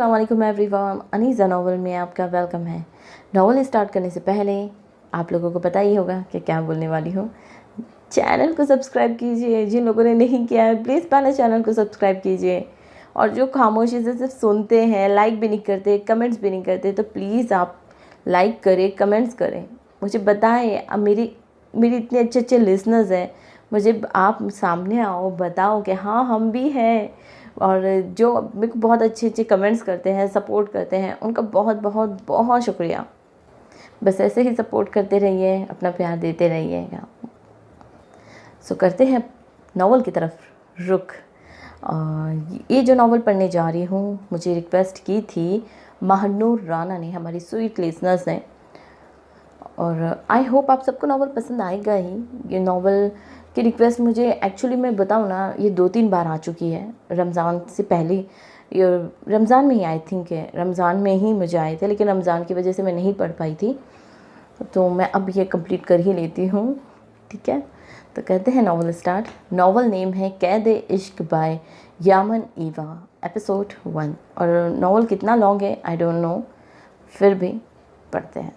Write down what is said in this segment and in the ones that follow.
अस्सलाम वालेकुम everyone. Aniza novel में आपका वेलकम है। नावल स्टार्ट करने से पहले आप लोगों को पता ही होगा कि क्या बोलने वाली हूँ। चैनल को सब्सक्राइब कीजिए, जिन लोगों ने नहीं किया है प्लीज़ पहले चैनल को सब्सक्राइब कीजिए। और जो खामोशी से सिर्फ सुनते हैं, लाइक भी नहीं करते, कमेंट्स भी नहीं करते, तो प्लीज़ आप लाइक करें, कमेंट्स करें, मुझे बताएं। अब मेरी इतने अच्छे अच्छे लिसनर्स हैं, मुझे आप सामने आओ, बताओ कि हाँ हम भी हैं। और जो मेरे को बहुत अच्छे अच्छे कमेंट्स करते हैं, सपोर्ट करते हैं, उनका बहुत बहुत बहुत शुक्रिया। बस ऐसे ही सपोर्ट करते रहिए, अपना प्यार देते रहिएगा। सो करते हैं नावल की तरफ रुख। ये जो नावल पढ़ने जा रही हूँ, मुझे रिक्वेस्ट की थी महानूर राना ने, हमारी स्वीट लिसनर्स ने। और आई होप आप सबको नावल पसंद आएगा ही। ये नावल की रिक्वेस्ट मुझे एक्चुअली मैं बताऊँ ना, ये 2-3 बार आ चुकी है। रमज़ान से पहले, ये रमज़ान में ही आई थिंक है, रमज़ान में ही मुझे आए थे, लेकिन रमज़ान की वजह से मैं नहीं पढ़ पाई थी, तो मैं अब ये कंप्लीट कर ही लेती हूँ। ठीक है, तो कहते हैं नावल स्टार्ट। नावल नेम है कैद इश्क बाय यामन ईवा, एपिसोड 1। और नावल कितना लॉन्ग है आई डोंट नो, फिर भी पढ़ते हैं।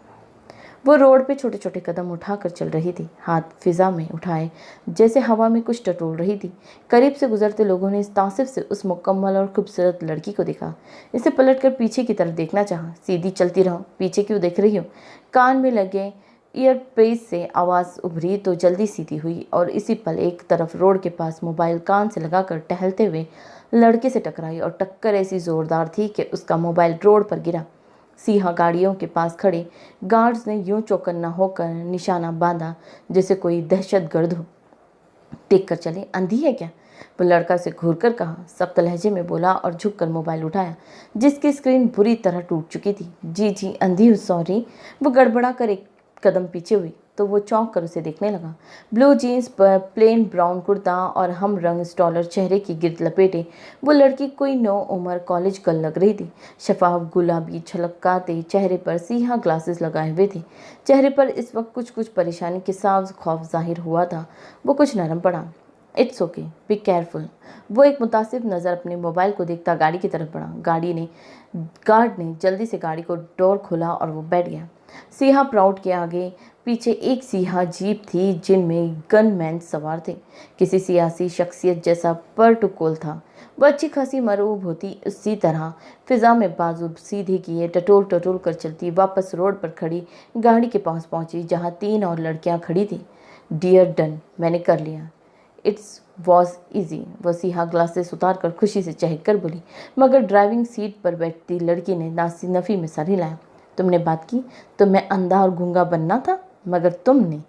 वो रोड पे छोटे छोटे कदम उठाकर चल रही थी, हाथ फिजा में उठाए जैसे हवा में कुछ टटोल रही थी। करीब से गुजरते लोगों ने तासिफ से उस मुकम्मल और खूबसूरत लड़की को देखा। इसे पलटकर पीछे की तरफ देखना चाहा। सीधी चलती रहो, पीछे क्यों देख रही हो? कान में लगे ईयरपीस से आवाज़ उभरी तो जल्दी सीधी हुई, और इसी पल एक तरफ रोड के पास मोबाइल कान से लगाकर टहलते हुए लड़के से टकराई, और टक्कर ऐसी ज़ोरदार थी कि उसका मोबाइल रोड पर गिरा। सिंहा गाड़ियों के पास खड़े गार्ड्स ने यूं चौकन्ना होकर निशाना बांधा जैसे कोई दहशतगर्द हो। देख कर चले, अंधी है क्या? वो लड़का से घूर कर कहा, सख्त लहजे में बोला और झुककर मोबाइल उठाया, जिसकी स्क्रीन बुरी तरह टूट चुकी थी। जी जी अंधी हूँ, सॉरी। वो गड़बड़ा कर एक कदम पीछे हुई तो वो चौंक कर उसे देखने लगा। ब्लू जीन्स पर प्लेन ब्राउन कुर्ता और हम रंग स्टॉलर चेहरे की गिर्द लपेटे वो लड़की कोई नौ उम्र कॉलेज गर्ल लग रही थी। शफाफ गुलाबी छलकाते चेहरे पर सिंहा ग्लासेस लगाए हुए थे। चेहरे पर इस वक्त कुछ कुछ परेशानी के साथ खौफ जाहिर हुआ था। वो कुछ नरम पड़ा। It's okay, be careful. वो एक मुतासिब नज़र अपने मोबाइल को देखता गाड़ी की तरफ बढ़ा। गार्ड ने जल्दी से गाड़ी को डोर खोला और वो बैठ गया। सिंहा प्राउड के आगे पीछे एक सिंहा जीप थी जिनमें गनमैन सवार थे। किसी सियासी शख्सियत जैसा प्रोटोकॉल था। वह अच्छी खासी मरूब होती, उसी तरह फिजा में बाजू सीधे किए टटोल टटोल कर चलती वापस रोड पर खड़ी गाड़ी के पास पहुंची, जहां 3 और लड़कियां खड़ी थी। डियर डन, मैंने कर लिया। It's was easy. वह सिंहा ग्लासेस उतार कर खुशी से चहक कर बोली, मगर ड्राइविंग सीट पर बैठती लड़की ने नासी नफ़ी में सर हिलाया। तुमने बात की तो मैं अंधा और गूंगा बनना था, मगर तुमने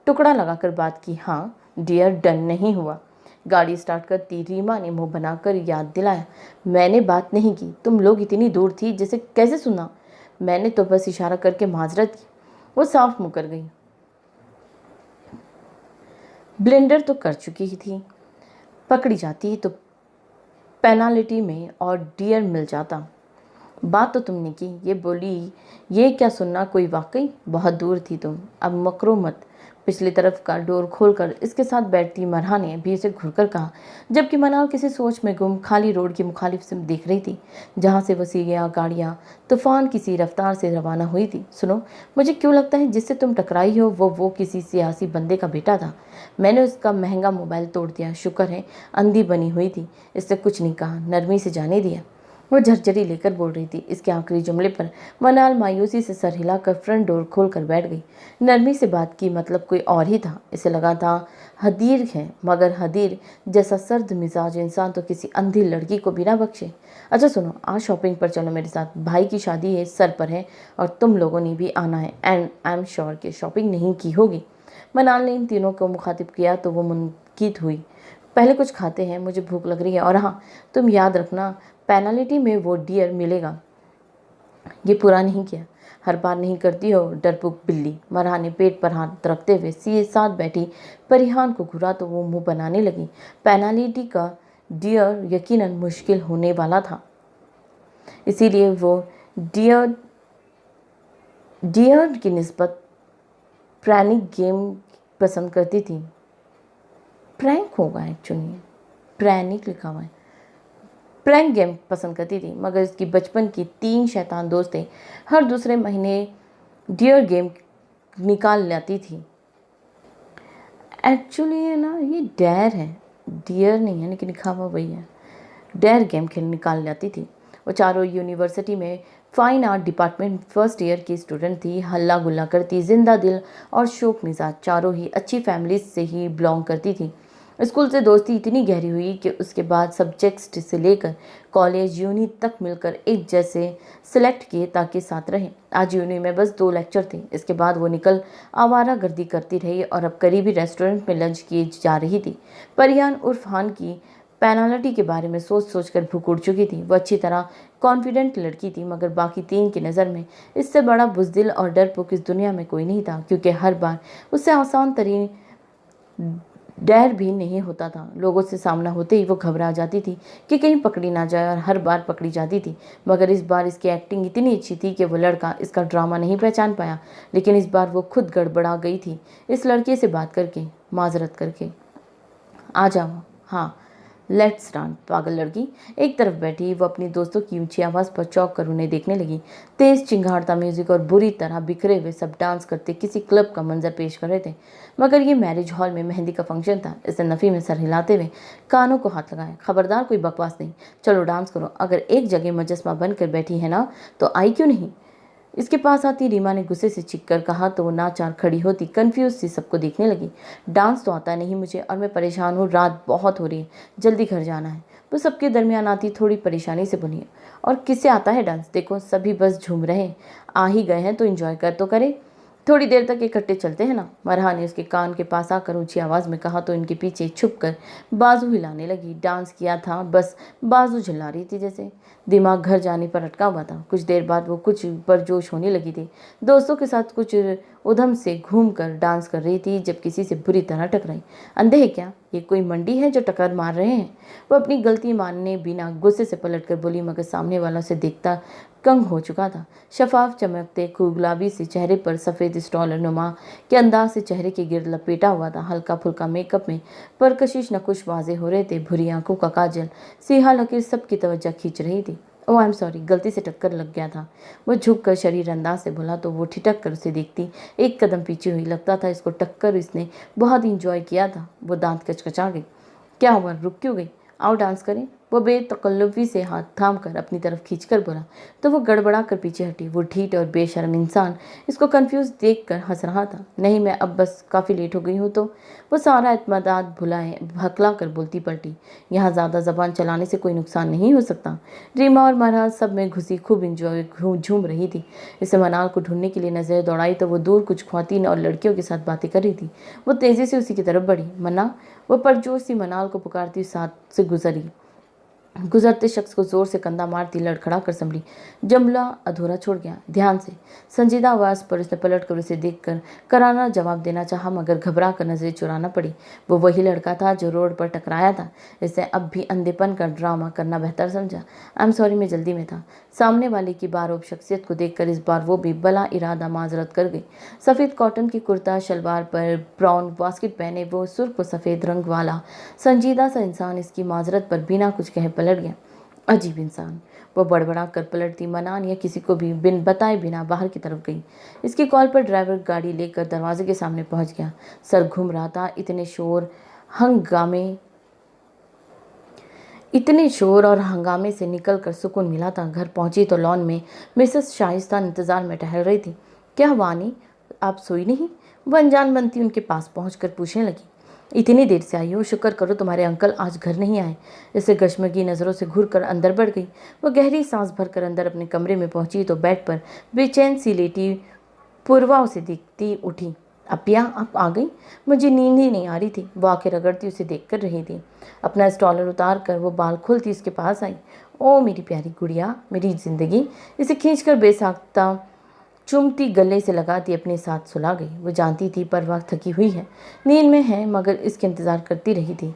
टुकड़ा लगाकर बात की। हाँ डियर डन नहीं हुआ। गाड़ी स्टार्ट करती रीमा ने मुंह बनाकर याद दिलाया, मैंने बात नहीं की, तुम लोग इतनी दूर थी, जैसे कैसे सुना? मैंने तो बस इशारा करके माजरत की। वो साफ मुकर गई। ब्लेंडर तो कर चुकी ही थी, पकड़ी जाती तो पेनाल्टी में और डियर मिल जाता। बात तो तुमने की, ये बोली, ये क्या सुनना कोई वाकई? बहुत दूर थी तुम, अब मकरो मत। पिछली तरफ का डोर खोलकर इसके साथ बैठती मरहा ने भी उसे घुरकर कहा, जबकि मनाल किसी सोच में गुम खाली रोड की मुखालिफ से देख रही थी, जहाँ से वसीलियाँ गाड़ियाँ तूफान किसी रफ्तार से रवाना हुई थी। सुनो, मुझे क्यों लगता है जिससे तुम टकराई हो वो किसी सियासी बंदे का बेटा था। मैंने उसका महंगा मोबाइल तोड़ दिया, शुक्र है अंधी बनी हुई थी, इससे कुछ नहीं कहा, नरमी से जाने दिया। वो झरझरी लेकर बोल रही थी। इसके आखिरी जुमले पर मनाल मायूसी से सर हिलाकर फ्रंट डोर खोलकर बैठ गई। नरमी से बात की मतलब कोई और ही था। इसे लगा था हदीर है, मगर हदीर जैसा सर्द मिजाज इंसान तो किसी अंधी लड़की को बिना बख्शे। अच्छा सुनो, आज शॉपिंग पर चलो मेरे साथ, भाई की शादी है, सर पर है, और तुम लोगों ने भी आना है, एंड आई एम श्योर कि शॉपिंग नहीं की होगी। मनाल ने इन तीनों को मुखातिब किया तो वो मुनकित हुई। पहले कुछ खाते हैं, मुझे भूख लग रही है, और हाँ तुम याद रखना पेनाल्टी में वो डियर मिलेगा। ये पूरा नहीं किया, हर बार नहीं करती हो डरपोक बिल्ली। मरहा ने पेट पर हाथ रखते हुए सीए साथ बैठी परिहान को घुरा तो वो मुंह बनाने लगी। पेनाल्टी का डियर यकीनन मुश्किल होने वाला था, इसीलिए वो डियर डियर की निस्बत प्रैनिक गेम पसंद करती थी। प्रैंक होगा एक्चुअली, प्रैनिक लिखा हुआ है। प्रैंक गेम पसंद करती थी, मगर इसकी बचपन की 3 शैतान दोस्तें हर दूसरे महीने डियर गेम निकाल लाती थी। एक्चुअली है ना, ये डेयर है, डियर नहीं है, लेकिन लिखा हुआ वही है। डेयर गेम खेल निकाल लाती थी। वो चारों यूनिवर्सिटी में fine art department first year की स्टूडेंट थी। हल्ला गुल्ला करती, जिंदा दिल और शौक मिजाज, चारों ही अच्छी फैमिली से ही बिलोंग करती थी। स्कूल से दोस्ती इतनी गहरी हुई कि उसके बाद सब्जेक्ट से लेकर कॉलेज यूनी तक मिलकर एक जैसे सिलेक्ट किए ताकि साथ रहे। आज यूनी में बस 2 लेक्चर थे, इसके बाद वो निकल आवारागर्दी करती रही और अब करीबी रेस्टोरेंट में लंच किए जा रही थी। परियान उर्फ हान की पेनाल्टी के बारे में सोच सोच कर भूख उड़ चुकी थी। वो अच्छी तरह कॉन्फिडेंट लड़की थी, मगर बाकी 3 की नज़र में इससे बड़ा बुज़दिल और डरपोक इस दुनिया में कोई नहीं था, क्योंकि हर बार उससे आसान तरीन डर भी नहीं होता था। लोगों से सामना होते ही वो घबरा जाती थी कि कहीं पकड़ी ना जाए, और हर बार पकड़ी जाती थी। मगर इस बार इसकी एक्टिंग इतनी अच्छी थी कि वो लड़का इसका ड्रामा नहीं पहचान पाया। लेकिन इस बार वो खुद गड़बड़ा गई थी इस लड़के से बात करके, माजरत करके। आ जाओ, हाँ लेट्स डांस। पागल लड़की एक तरफ बैठी, वो अपनी दोस्तों की ऊंची आवाज़ पर चौंक कर उन्हें देखने लगी। तेज चिंगाड़ता म्यूजिक और बुरी तरह बिखरे हुए सब डांस करते किसी क्लब का मंजर पेश कर रहे थे। मगर ये मैरिज हॉल में मेहंदी का फंक्शन था। इसने नफ़ी में सर हिलाते हुए कानों को हाथ लगाया। खबरदार कोई बकवास नहीं, चलो डांस करो। अगर एक जगह मुजस्मा बनकर बैठी है ना, तो आई क्यों नहीं। इसके पास आती रीमा ने गुस्से से चिक कर कहा तो वो नाचार खड़ी होती कंफ्यूज सी सबको देखने लगी। डांस तो आता नहीं मुझे, और मैं परेशान हूँ, रात बहुत हो रही है, जल्दी घर जाना है। वो सबके दरमियान आती थोड़ी परेशानी से बोली, और किससे आता है डांस, देखो सभी बस झूम रहे हैं, आ ही गए हैं तो एंजॉय कर तो करे, थोड़ी देर तक इकट्ठे चलते हैं ना। मरहा ने उसके कान के पास आकर ऊंची आवाज़ में कहा तो इनके पीछे छुप कर बाजू हिलाने लगी। डांस किया था, बस बाजू झुला रही थी जैसे। दिमाग घर जाने पर अटका हुआ था। कुछ देर बाद वो कुछ परजोश होने लगी थी। दोस्तों के साथ कुछ उधम से घूम कर डांस कर रही थी जब किसी से बुरी तरह टकराई। अंधे है क्या, ये कोई मंडी है जो टक्कर मार रहे हैं। वो अपनी गलती मानने बिना गुस्से से पलट कर बोली, मगर सामने वाला से देखता कंग हो चुका था। शफाफ चमकते गुलाबी से चेहरे पर सफ़ेद स्टॉलर नुमा के अंदाज से चेहरे के गिर्द लपेटा हुआ था। हल्का फुल्का मेकअप में परकशिश नकुश वाजे हो रहे थे। भूरी आंखों का काजल, सिहा लकीर सबकी तवज्जो खींच रही थी। ओह आई एम सॉरी, गलती से टक्कर लग गया था। वो झुक कर शरीर अंदाज से बोला तो वो ठिठक कर उसे देखती एक कदम पीछे हुई। लगता था इसको टक्कर इसने बहुत इंजॉय किया था। वो दांत कचकचा गई। क्या हुआ, रुक क्यों गई, आओ डांस करें। वो बेतकल्लुफ़ी से हाथ थाम कर अपनी तरफ खींचकर बोला तो वो गड़बड़ा कर पीछे हटी। वो ढीठ और बेशर्म इंसान इसको कंफ्यूज देखकर हंस रहा था। नहीं मैं अब बस काफ़ी लेट हो गई हूँ तो। वो सारा इत्मीनान भुलाए भकला कर बोलती पलटी, यहाँ ज़्यादा ज़बान चलाने से कोई नुकसान नहीं हो सकता। रीमा और मरहा सब में घुसी खूब इंजॉय झूम रही थी। इसे मनाल को ढूंढने के लिए नजर दौड़ाई तो वो दूर कुछ ख्वातीन और लड़कियों के साथ बातें कर रही थी। वो तेज़ी से उसी की तरफ बढ़ी। मना, वो परजोश सी मनाल को पुकारती साथ से गुजरते शख्स को जोर से कंधा मारती लड़खड़ा कर संभली। जुमला अधूरा छोड़ गया। ध्यान से, संजीदा आवाज़ पर उसने पलट कर उसे देखकर करारा जवाब देना चाहा, मगर घबरा कर नजरें चुराना पड़ी। वो वही लड़का था जो रोड पर टकराया था। इसने अब भी अंधेपन का ड्रामा करना बेहतर समझा। आई एम सॉरी, मैं जल्दी में था। सामने वाले की बारोब शख्सियत को देखकर इस बार वो भी बला इरादा माजरत कर गई। सफ़ेद कॉटन की कुर्ता शलवार पर ब्राउन बास्केट पहने वो सुर्ख व सफ़ेद रंग वाला संजीदा सा इंसान इसकी माजरत पर बिना कुछ कहे पलट गया। अजीब इंसान, वो बड़बड़ा कर पलटती मनान या किसी को भी बिन बताए बिना बाहर की तरफ गई। इसकी कॉल पर ड्राइवर गाड़ी लेकर दरवाजे के सामने पहुंच गया। सर घूम रहा था। इतने शोर और हंगामे से निकल कर सुकून मिला था। घर पहुंची तो लॉन में मिसेस शाइस्ता इंतजार में टहल रही थी। क्या वानी, आप सोई नहीं, वह अनजान बनती उनके पास पहुंचकर पूछने लगी। इतनी देर से आई हो, शुक्र करो तुम्हारे अंकल आज घर नहीं आए। इसे गश्मगी नज़रों से घूर कर अंदर बढ़ गई। वह गहरी सांस भरकर अंदर अपने कमरे में पहुंची तो बेड पर बेचैन सी लेटी पूर्वा उसे देखती उठी। अपिया, आप आ गई, मुझे नींद ही नहीं आ रही थी। वो आंखें रगड़ती उसे देख कर रही थी। अपना स्टॉलर उतार कर वो बाल खोलती उसके पास आई। ओ मेरी प्यारी गुड़िया, मेरी जिंदगी। इसे खींचकर बेसाख्ता चुमती गले से लगाती अपने साथ सुला गई। वो जानती थी परवा थकी हुई है, नींद में है, मगर इसके इंतज़ार करती रही थी।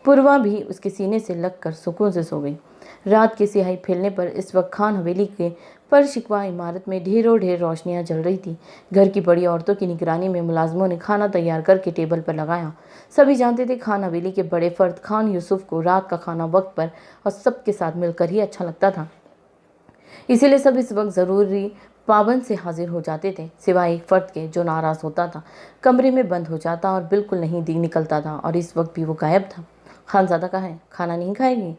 पूर्वा भी उसके सीने से लग कर सुकून से सो गई। रात की सियाही फैलने पर इस वक्त खान हवेली के पर शिकवा इमारत में ढेरों ढेर रोशनियां जल रही थी। घर की बड़ी औरतों की निगरानी में मुलाजमों ने खाना तैयार करके टेबल पर लगाया। सभी जानते थे खान हवेली के बड़े फर्द खान यूसुफ को रात का खाना वक्त पर और सबके साथ मिलकर ही अच्छा लगता था, इसीलिए सब इस वक्त ज़रूरी पाबंद से हाजिर हो जाते थे, सिवाय एक फर्द के जो नाराज़ होता था, कमरे में बंद हो जाता और बिल्कुल नहीं दी निकलता था। और इस वक्त भी वो गायब था। खानज़ादा कहाँ है? खाना नहीं खाएगी?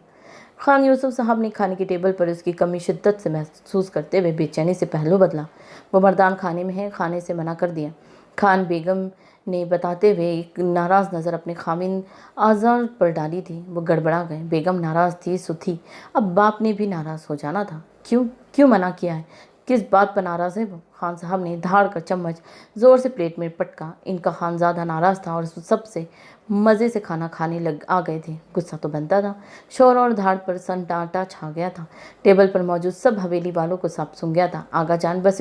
खान यूसुफ साहब ने खाने की टेबल पर उसकी कमी शिद्दत से महसूस करते हुए बेचैनी से पहलू बदला। वो मर्दान खाने में है, खाने से मना कर दिया। खान बेगम ने बताते हुए एक नाराज़ नज़र अपने खामिन आज़ार पर डाली थी। वो गड़बड़ा गए। बेगम नाराज़ थी सो थी, अब बाप ने भी नाराज़ हो जाना था। क्यों क्यों मना किया है? किस बात पर नाराज़ है वो? खान साहब ने धाड़ का चम्मच ज़ोर से प्लेट में पटका। इनका खानज़ादा नाराज़ था और सबसे मज़े से खाना खाने लग आ गए थे। गुस्सा तो बनता था। शोर और धाड़ पर सन्नाटा छा गया था। टेबल पर मौजूद सब हवेली वालों को सब सुन गया था। आगा जान बस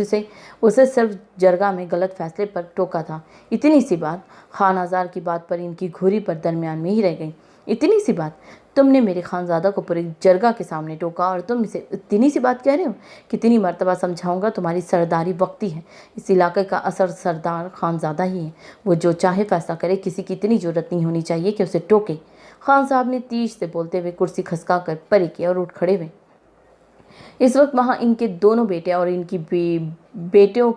उसे सिर्फ जरगा में गलत फैसले पर टोका था। इतनी सी बात। खान आज़ार की बात पर इनकी घूरी पर दरमियान में ही रह गई। इतनी सी बात। तुमने मेरे खानज़ादा को पूरे जरगा के सामने टोका और तुम इसे इतनी सी बात कह रहे हो? कितनी मर्तबा समझाऊंगा, तुम्हारी सरदारी वक्ती है। इस इलाके का असर सरदार खानज़ादा ही है। वो जो चाहे फैसला करे, किसी की इतनी जरूरत नहीं होनी चाहिए कि उसे टोके। खान साहब ने तीज से बोलते हुए कुर्सी खसका कर परे किया और उठ खड़े हुए। इस वक्त वहाँ इनके दोनों बेटे और इनकी बेटों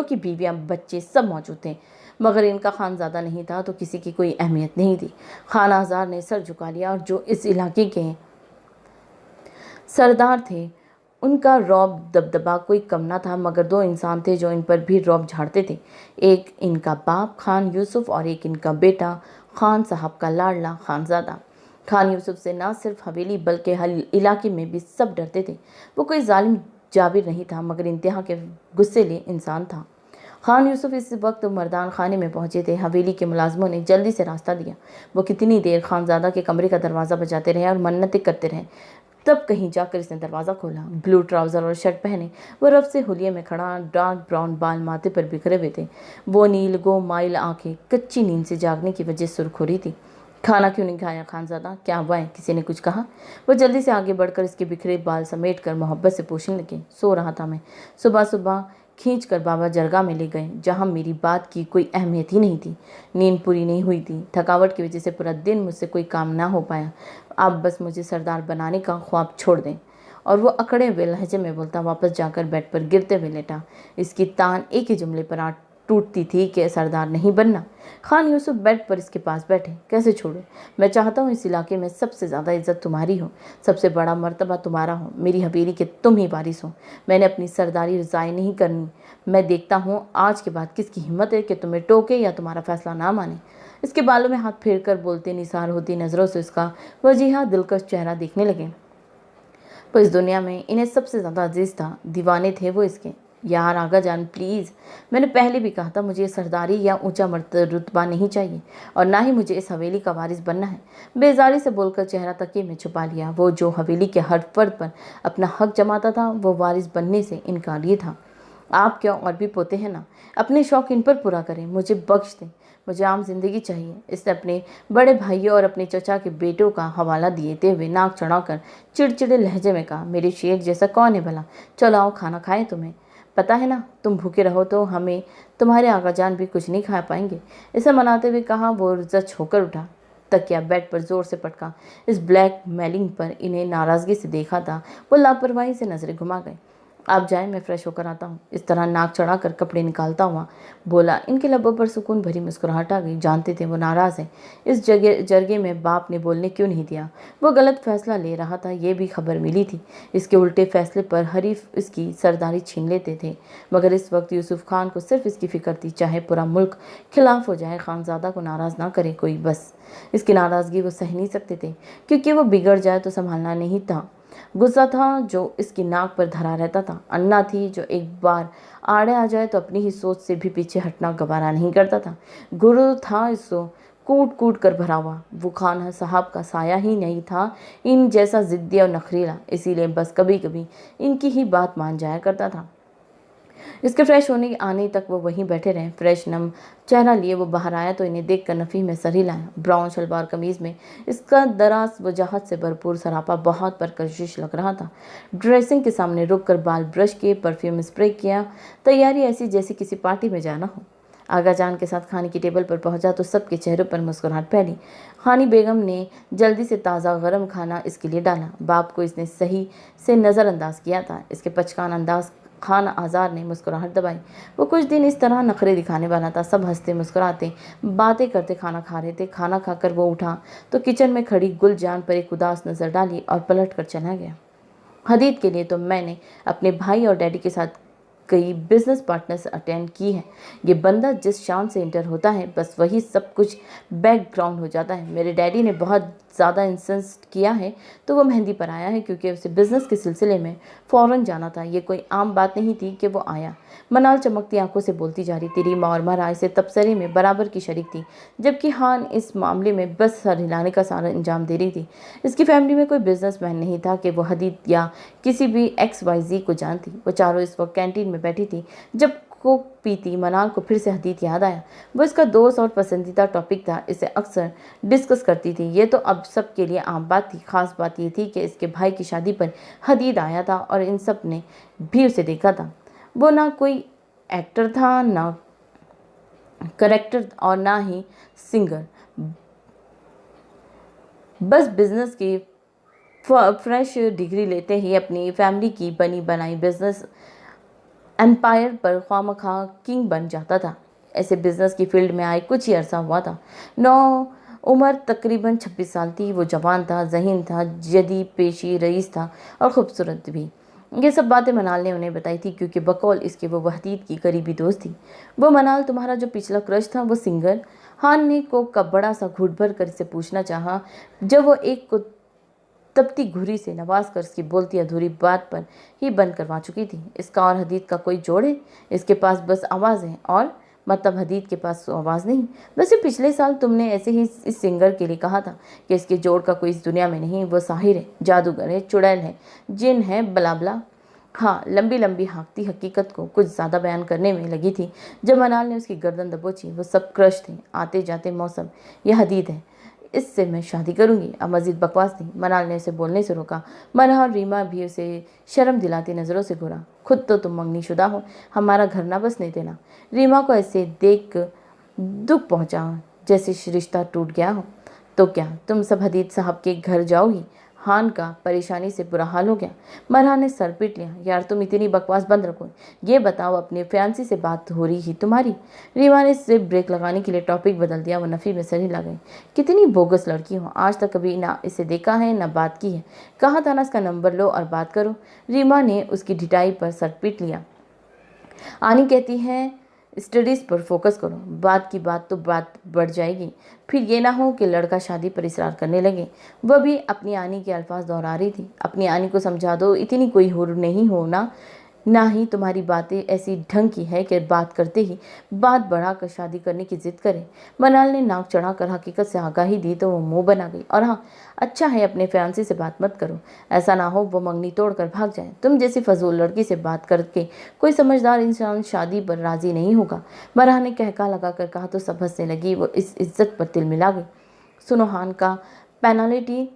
की बीवियां, बच्चे सब मौजूद थे, मगर इनका खानज़ादा नहीं था तो किसी की कोई अहमियत नहीं थी। खान आज़ार ने सर झुका लिया और जो इस इलाके के सरदार थे उनका रौब दबदबा कोई कम ना था, मगर दो इंसान थे जो इन पर भी रौब झाड़ते थे। एक इनका बाप खान यूसुफ और एक इनका बेटा खान साहब का लाडला खानज़ादा। खान यूसुफ से ना सिर्फ हवेली बल्कि हर इलाके में भी सब डरते थे। वो कोई जालिम जाबिर नहीं था, मगर इंतहा के गुस्सेले इंसान था। खान यूसुफ इस वक्त मर्दान खाने में पहुंचे थे। हवेली के मुलाजमों ने जल्दी से रास्ता दिया। वो कितनी देर खानज़ादा के कमरे का दरवाज़ा बजाते रहे और मन्नतें करते रहे, तब कहीं जाकर इसने दरवाज़ा खोला। ब्लू ट्राउज़र और शर्ट पहने वो रफ से हुलिये में खड़ा, डार्क ब्राउन बाल माथे पर बिखरे हुए थे। वो नील गो माइल आंखें कच्ची नींद से जागने की वजह सुर्ख हो रही थी। खाना क्यों नहीं खाया खानज़ादा? क्या हुआ है? किसी ने कुछ कहा? वो जल्दी से आगे बढ़कर इसके बिखरे बाल समेट कर मोहब्बत से पूछने लगे। सो रहा था मैं। सुबह सुबह खींच कर बाबा जरगा में ले गए, जहाँ मेरी बात की कोई अहमियत ही नहीं थी। नींद पूरी नहीं हुई थी। थकावट की वजह से पूरा दिन मुझसे कोई काम ना हो पाया। आप बस मुझे सरदार बनाने का ख्वाब छोड़ दें। और वो अकड़े हुए लहजे में बोलता वापस जाकर बेड पर गिरते हुए लेटा। इसकी तान एक ही जुमले पर टूटती थी कि सरदार नहीं बनना। खान यूसुफ बेड पर इसके पास बैठे। कैसे छोड़े? मैं चाहता हूँ इस इलाके में सबसे ज़्यादा इज्जत तुम्हारी हो, सबसे बड़ा मर्तबा तुम्हारा हो, मेरी हवेली के तुम ही वारिस हो। मैंने अपनी सरदारी ज़ाय नहीं करनी। मैं देखता हूँ आज के बाद किसकी हिम्मत है कि तुम्हें टोके या तुम्हारा फैसला ना माने। इसके बालों में हाथ फेर कर बोलते निसार होती नज़रों से इसका वजीहा दिलकश चेहरा देखने लगे। पर इस दुनिया में इन्हें सबसे ज़्यादा अजीज़ था, दीवाने थे वो इसके। यार आगा जान प्लीज़, मैंने पहले भी कहा था मुझे सरदारी या ऊंचा रुतबा नहीं चाहिए और ना ही मुझे इस हवेली का वारिस बनना है। बेजारी से बोलकर चेहरा तकिए में छुपा लिया। वो जो हवेली के हर फर्द पर अपना हक जमाता था वो वारिस बनने से इनकारी था। आप क्या और भी पोते हैं ना, अपने शौक़ इन पर पूरा करें, मुझे बख्श दें। मुझे आम जिंदगी चाहिए। इसने अपने बड़े भाइयों और अपने चचा के बेटों का हवाला देते हुए नाक चढ़ाकर चिड़चिड़े लहजे में कहा, मेरे शेख जैसा कौन है भला? चलो आओ खाना खाएं। तुम्हें पता है ना, तुम भूखे रहो तो हमें तुम्हारे आगा जान भी कुछ नहीं खा पाएंगे। इसे मनाते हुए कहा। वो जच होकर उठा, तकिया बेड पर जोर से पटका। इस ब्लैक मेलिंग पर इन्हें नाराज़गी से देखा था। वो लापरवाही से नजरें घुमा गए। आप जाएं, मैं फ्रेश होकर आता हूँ। इस तरह नाक चढ़ाकर कपड़े निकालता हुआ बोला। इनके लबों पर सुकून भरी मुस्कुराहट आ गई। जानते थे वो नाराज़ है। इस जरगे में बाप ने बोलने क्यों नहीं दिया? वो गलत फैसला ले रहा था, ये भी खबर मिली थी। इसके उल्टे फैसले पर हरीफ इसकी सरदारी छीन लेते थे, मगर इस वक्त यूसुफ खान को सिर्फ इसकी फिक्र थी, चाहे पूरा मुल्क खिलाफ हो जाए, खानज़ादा को नाराज़ ना करे कोई। बस इसकी नाराज़गी वो सह नहीं सकते थे, क्योंकि वो बिगड़ जाए तो संभालना नहीं था। गुस्सा था जो इसकी नाक पर धरा रहता था। अन्ना थी जो एक बार आड़े आ जाए तो अपनी ही सोच से भी पीछे हटना गवारा नहीं करता था। गुरु था इसको कूट कूट कर भरा हुआ। वो खान साहब का साया ही नहीं था इन जैसा जिद्दी और नखरीला, इसीलिए बस कभी कभी इनकी ही बात मान जाया करता था। इसके फ्रेश होने आने तक वो वहीं बैठे रहे। फ्रेश नम चेहरा लिए वो बाहर आया तो इन्हें देखकर नफ़ी में सर हिलाया। ब्राउन शलवार कमीज़ में इसका दराज वजाहत से भरपूर सरापा बहुत परकशिश लग रहा था। ड्रेसिंग के सामने रुक कर बाल ब्रश किए, परफ्यूम स्प्रे किया। तैयारी ऐसी जैसे किसी पार्टी में जाना हो। आगाजान के साथ खाने की टेबल पर पहुंचा तो सबके चेहरों पर मुस्कुराहट फैली। हानी बेगम ने जल्दी से ताज़ा गरम खाना इसके लिए डाला। बाप को इसने सही से नज़रअंदाज किया था। इसके पचकान अंदाज खान आज़ार ने मुस्कुराहट दबाई। वो कुछ दिन इस तरह नखरे दिखाने वाला था। सब हंसते मुस्कुराते बातें करते खाना खा रहे थे। खाना खाकर वो उठा तो किचन में खड़ी गुलजान पर एक उदास नज़र डाली और पलट कर चला गया। हदीद के लिए तो मैंने अपने भाई और डैडी के साथ कई बिजनेस पार्टनर्स अटेंड की है। ये बंदा जिस शान से इंटर होता है बस वही सब कुछ बैकग्राउंड हो जाता है। मेरे डैडी ने बहुत ज़्यादा इंसिस्ट किया है तो वो मेहंदी पर आया है, क्योंकि उसे बिज़नेस के सिलसिले में फ़ौरन जाना था। ये कोई आम बात नहीं थी कि वो आया। मनाल चमकती आंखों से बोलती जा रही थी। रीमा और मरा इसे तबसरे में बराबर की शरीक थी, जबकि हान इस मामले में बस सर हिलाने का सारा इंजाम दे रही थी। इसकी फैमिली में कोई बिजनेसमैन नहीं था कि वो हदीद या किसी भी XYZ को जानती। वो चारों इस वक्त कैंटीन में बैठी थी। जब कोक पीती मनाल को फिर से हदीद याद आया। वो इसका दोस्त और पसंदीदा टॉपिक था। इसे अक्सर डिस्कस करती थी। ये तो अब सब के लिए आम बात थी। खास बात ये थी कि इसके भाई की शादी पर हदीद आया था और इन सब ने भी उसे देखा था। वो ना कोई एक्टर था, ना करेक्टर और ना ही सिंगर। बस बिजनेस की फ्रेश डिग्री लेते ही अपनी फैमिली की बनी बनाई बिजनेस एम्पायर पर ख्वामखा किंग बन जाता था। ऐसे बिजनेस की फील्ड में आए कुछ ही अरसा हुआ था। उम्र तकरीबन 26 साल थी। वो जवान था, ज़हीन था, जदी पेशी रईस था और खूबसूरत भी। ये सब बातें मनाल ने उन्हें बताई थी, क्योंकि बकौल इसके वो वहदीद की करीबी दोस्त थी। वो मनाल, तुम्हारा जो पिछला क्रश था वो सिंगर? हान ने कोक का बड़ा सा घूंट भर कर इसे पूछना चाहा, जब वो एक को तपती घुरी से नवाज कर इसकी बोलती अधूरी बात पर ही बंद करवा चुकी थी। इसका और हदीद का कोई जोड़ है? इसके पास बस आवाज़ है। और मतलब हदीद के पास आवाज़ नहीं? वैसे पिछले साल तुमने ऐसे ही इस सिंगर के लिए कहा था कि इसके जोड़ का कोई इस दुनिया में नहीं। वो साहिर है, जादूगर है, चुड़ैल है, जिन है, बलाबला। हाँ, लंबी लंबी हाँकती हकीकत को कुछ ज़्यादा बयान करने में लगी थी जब मनाल ने उसकी गर्दन दबोची। वो सब क्रश थे, आते जाते मौसम। यह हदीद है, इससे मैं शादी करूंगी। अब मजीद बकवास थी। मनाल ने उसे बोलने से रोका। मना और रीमा भी उसे शर्म दिलाती नज़रों से घूरा। खुद तो तुम मंगनी शुदा हो, हमारा घर ना बसने देना। रीमा को ऐसे देख दुख पहुंचा जैसे रिश्ता टूट गया हो। तो क्या तुम सब हदीद साहब के घर जाओगी? हान का परेशानी से बुरा हाल हो गया। मरहा ने सर पीट लिया। यार तुम इतनी बकवास बंद रखो। ये बताओ, अपने फ्यांसी से बात हो रही ही तुम्हारी? रीमा ने इससे ब्रेक लगाने के लिए टॉपिक बदल दिया। वो नफ़ी में सर हिला गई। कितनी बोगस लड़की हो, आज तक कभी ना इसे देखा है ना बात की है। कहा था ना इसका नंबर लो और बात करो। रीमा ने उसकी ढिठाई पर सर पीट लिया। आनी कहती है स्टडीज़ पर फोकस करो। बात की बात तो बात बढ़ जाएगी। फिर ये ना हो कि लड़का शादी पर इसरार करने लगे। वह भी अपनी आनी के अल्फाज दोहरा रही थी। अपनी आनी को समझा दो, इतनी कोई हुर नहीं होना, ना ही तुम्हारी बातें ऐसी ढंग की है कि बात करते ही बात बढ़ाकर शादी करने की जिद करे। मनाल ने नाक चढ़ाकर हकीकत से आगाही दी तो वो मुंह बना गई। और हाँ, अच्छा है अपने फ्यांसी से बात मत करो, ऐसा ना हो वो मंगनी तोड़कर भाग जाए। तुम जैसी फजूल लड़की से बात करके कोई समझदार इंसान शादी पर राजी नहीं होगा। मरहा ने कहका लगा कर कहा तो सब हंसने लगी। वो इस इज्जत पर तिल मिला गई। सुनो, हान का पेनाल्टी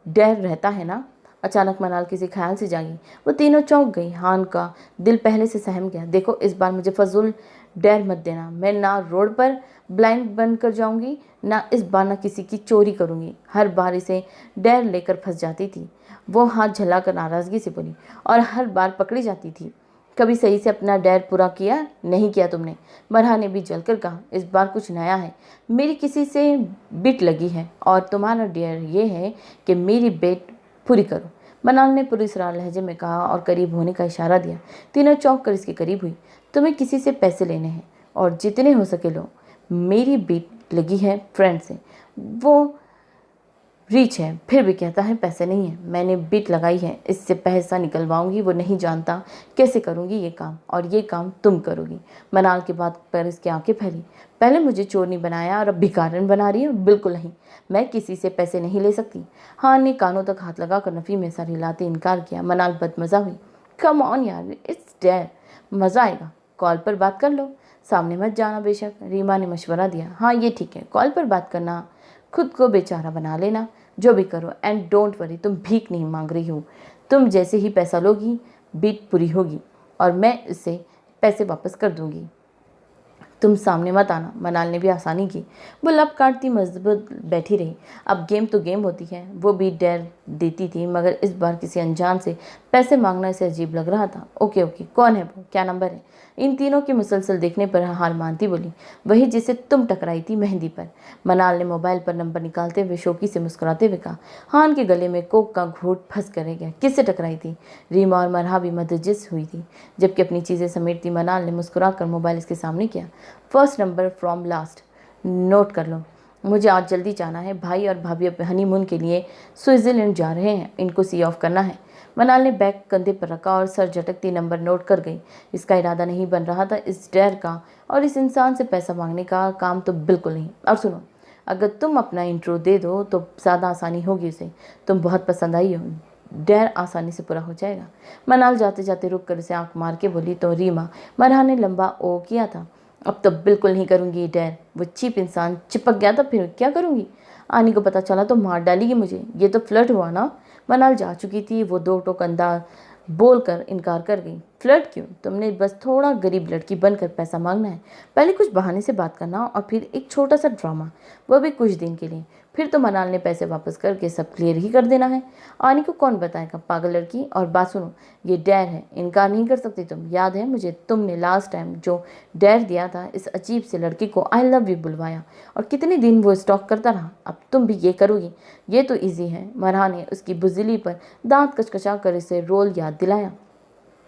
डर रहता है ना? अचानक मनाल किसी ख्याल से जागी। वो तीनों चौंक गई। हान का दिल पहले से सहम गया। देखो, इस बार मुझे फजूल डर मत देना। मैं ना रोड पर ब्लाइंड बन कर जाऊंगी, ना इस बार ना किसी की चोरी करूंगी। हर बार इसे डर लेकर फंस जाती थी। वो हाथ झलाकर नाराज़गी से बोली, और हर बार पकड़ी जाती थी। कभी सही से अपना डर पूरा किया नहीं किया तुमने? मरहा ने भी जलकर कहा, इस बार कुछ नया है। मेरी किसी से बिट लगी है और तुम्हारा डर ये है कि मेरी बेट पूरी करो। मनाल ने पुरस्कार लहजे में कहा और करीब होने का इशारा दिया। तीनों चौंक कर इसके करीब हुई। तुम्हें किसी से पैसे लेने हैं और जितने हो सके लो। मेरी बीट लगी है फ्रेंड से, वो रीच है, फिर भी कहता है पैसे नहीं है। मैंने बीट लगाई है, इससे पैसा निकलवाऊंगी। वो नहीं जानता कैसे करूंगी ये काम, और ये काम तुम करोगी। मनाल की बात पर इसकी आंखें फैली। पहले मुझे चोर नहीं बनाया और अब भिखारन बना रही हो? बिल्कुल नहीं, मैं किसी से पैसे नहीं ले सकती। हाँ ने कानों तक हाथ लगाकर नफ़ी में सर हिलाते इनकार किया। मनाल बदमज़ा हुई। कम ऑन यार, इट्स डेयर। मज़ा आएगा। कॉल पर बात कर लो, सामने मत जाना बेशक। रीमा ने मशवरा दिया। हाँ ये ठीक है, कॉल पर बात करना, खुद को बेचारा बना लेना, जो भी करो। एंड डोंट वरी, तुम भीख नहीं मांग रही हो। तुम जैसे ही पैसा लोगी बीट पूरी होगी और मैं इससे पैसे वापस कर दूंगी। तुम सामने मत आना। मनाल ने भी आसानी की। वो लब काटती मजबूत बैठी रही। अब गेम तो गेम होती है। वो भी डर देती थी, मगर इस बार किसी अनजान से पैसे मांगना इसे अजीब लग रहा था। ओके ओके, कौन है वो, क्या नंबर है? इन तीनों के मुसलसल देखने पर हार मानती बोली, वही जिसे तुम टकराई थी मेहंदी पर। मनाल ने मोबाइल पर नंबर निकालते हुए शौकी से मुस्कुराते हुए कहा। हान के गले में कोक का घूंट फंस कर रह गया। किससे टकराई थी? रीमा और मरहा भी मदजिस हुई थी। जबकि अपनी चीज़ें समेटती मनाल ने मुस्कुराकर मोबाइल इसके सामने किया। First number from last, note कर लो। मुझे आज जल्दी जाना है। भाई और भाभी अपने हनीमून के लिए स्विट्जरलैंड जा रहे हैं, इनको सी ऑफ करना है। मनाल ने बैग कंधे पर रखा और सर झटकती नंबर नोट कर गई। इसका इरादा नहीं बन रहा था इस डर का, और इस इंसान से पैसा मांगने का काम तो बिल्कुल नहीं। और सुनो, अगर तुम अपना इंट्रो दे दो तो ज़्यादा आसानी होगी उसे। तुम बहुत पसंद आई हो, डर आसानी से पूरा हो जाएगा। मनाल जाते जाते रुक कर उसे आंख मार के बोली तो रीमा। मरहा ने लंबा ओ किया था। अब तो बिल्कुल नहीं करूँगी डर। वो चीप इंसान चिपक गया था, फिर क्या करूँगी? आनी को पता चला तो मार डालेगी मुझे। ये तो फ्लर्ट हुआ ना। मनाल जा चुकी थी। वो दो टोक अंदाज बोलकर इनकार कर गई। फ्लर्ट क्यों? तुमने बस थोड़ा गरीब लड़की बनकर पैसा मांगना है। पहले कुछ बहाने से बात करना और फिर एक छोटा सा ड्रामा, वो भी कुछ दिन के लिए। फिर तो मनाल ने पैसे वापस करके सब क्लियर ही कर देना है। आनी को कौन बताएगा, पागल लड़की। और बात सुनो, ये डैर है, इनकार नहीं कर सकती तुम। याद है मुझे, तुमने लास्ट टाइम जो डैर दिया था, इस अजीब से लड़की को आई लव यू बुलवाया और कितने दिन वो स्टॉक करता रहा। अब तुम भी ये करोगी? ये तो ईजी है। मरहा ने उसकी बुजली पर दांत कचकचा कर इसे रोल याद दिलाया।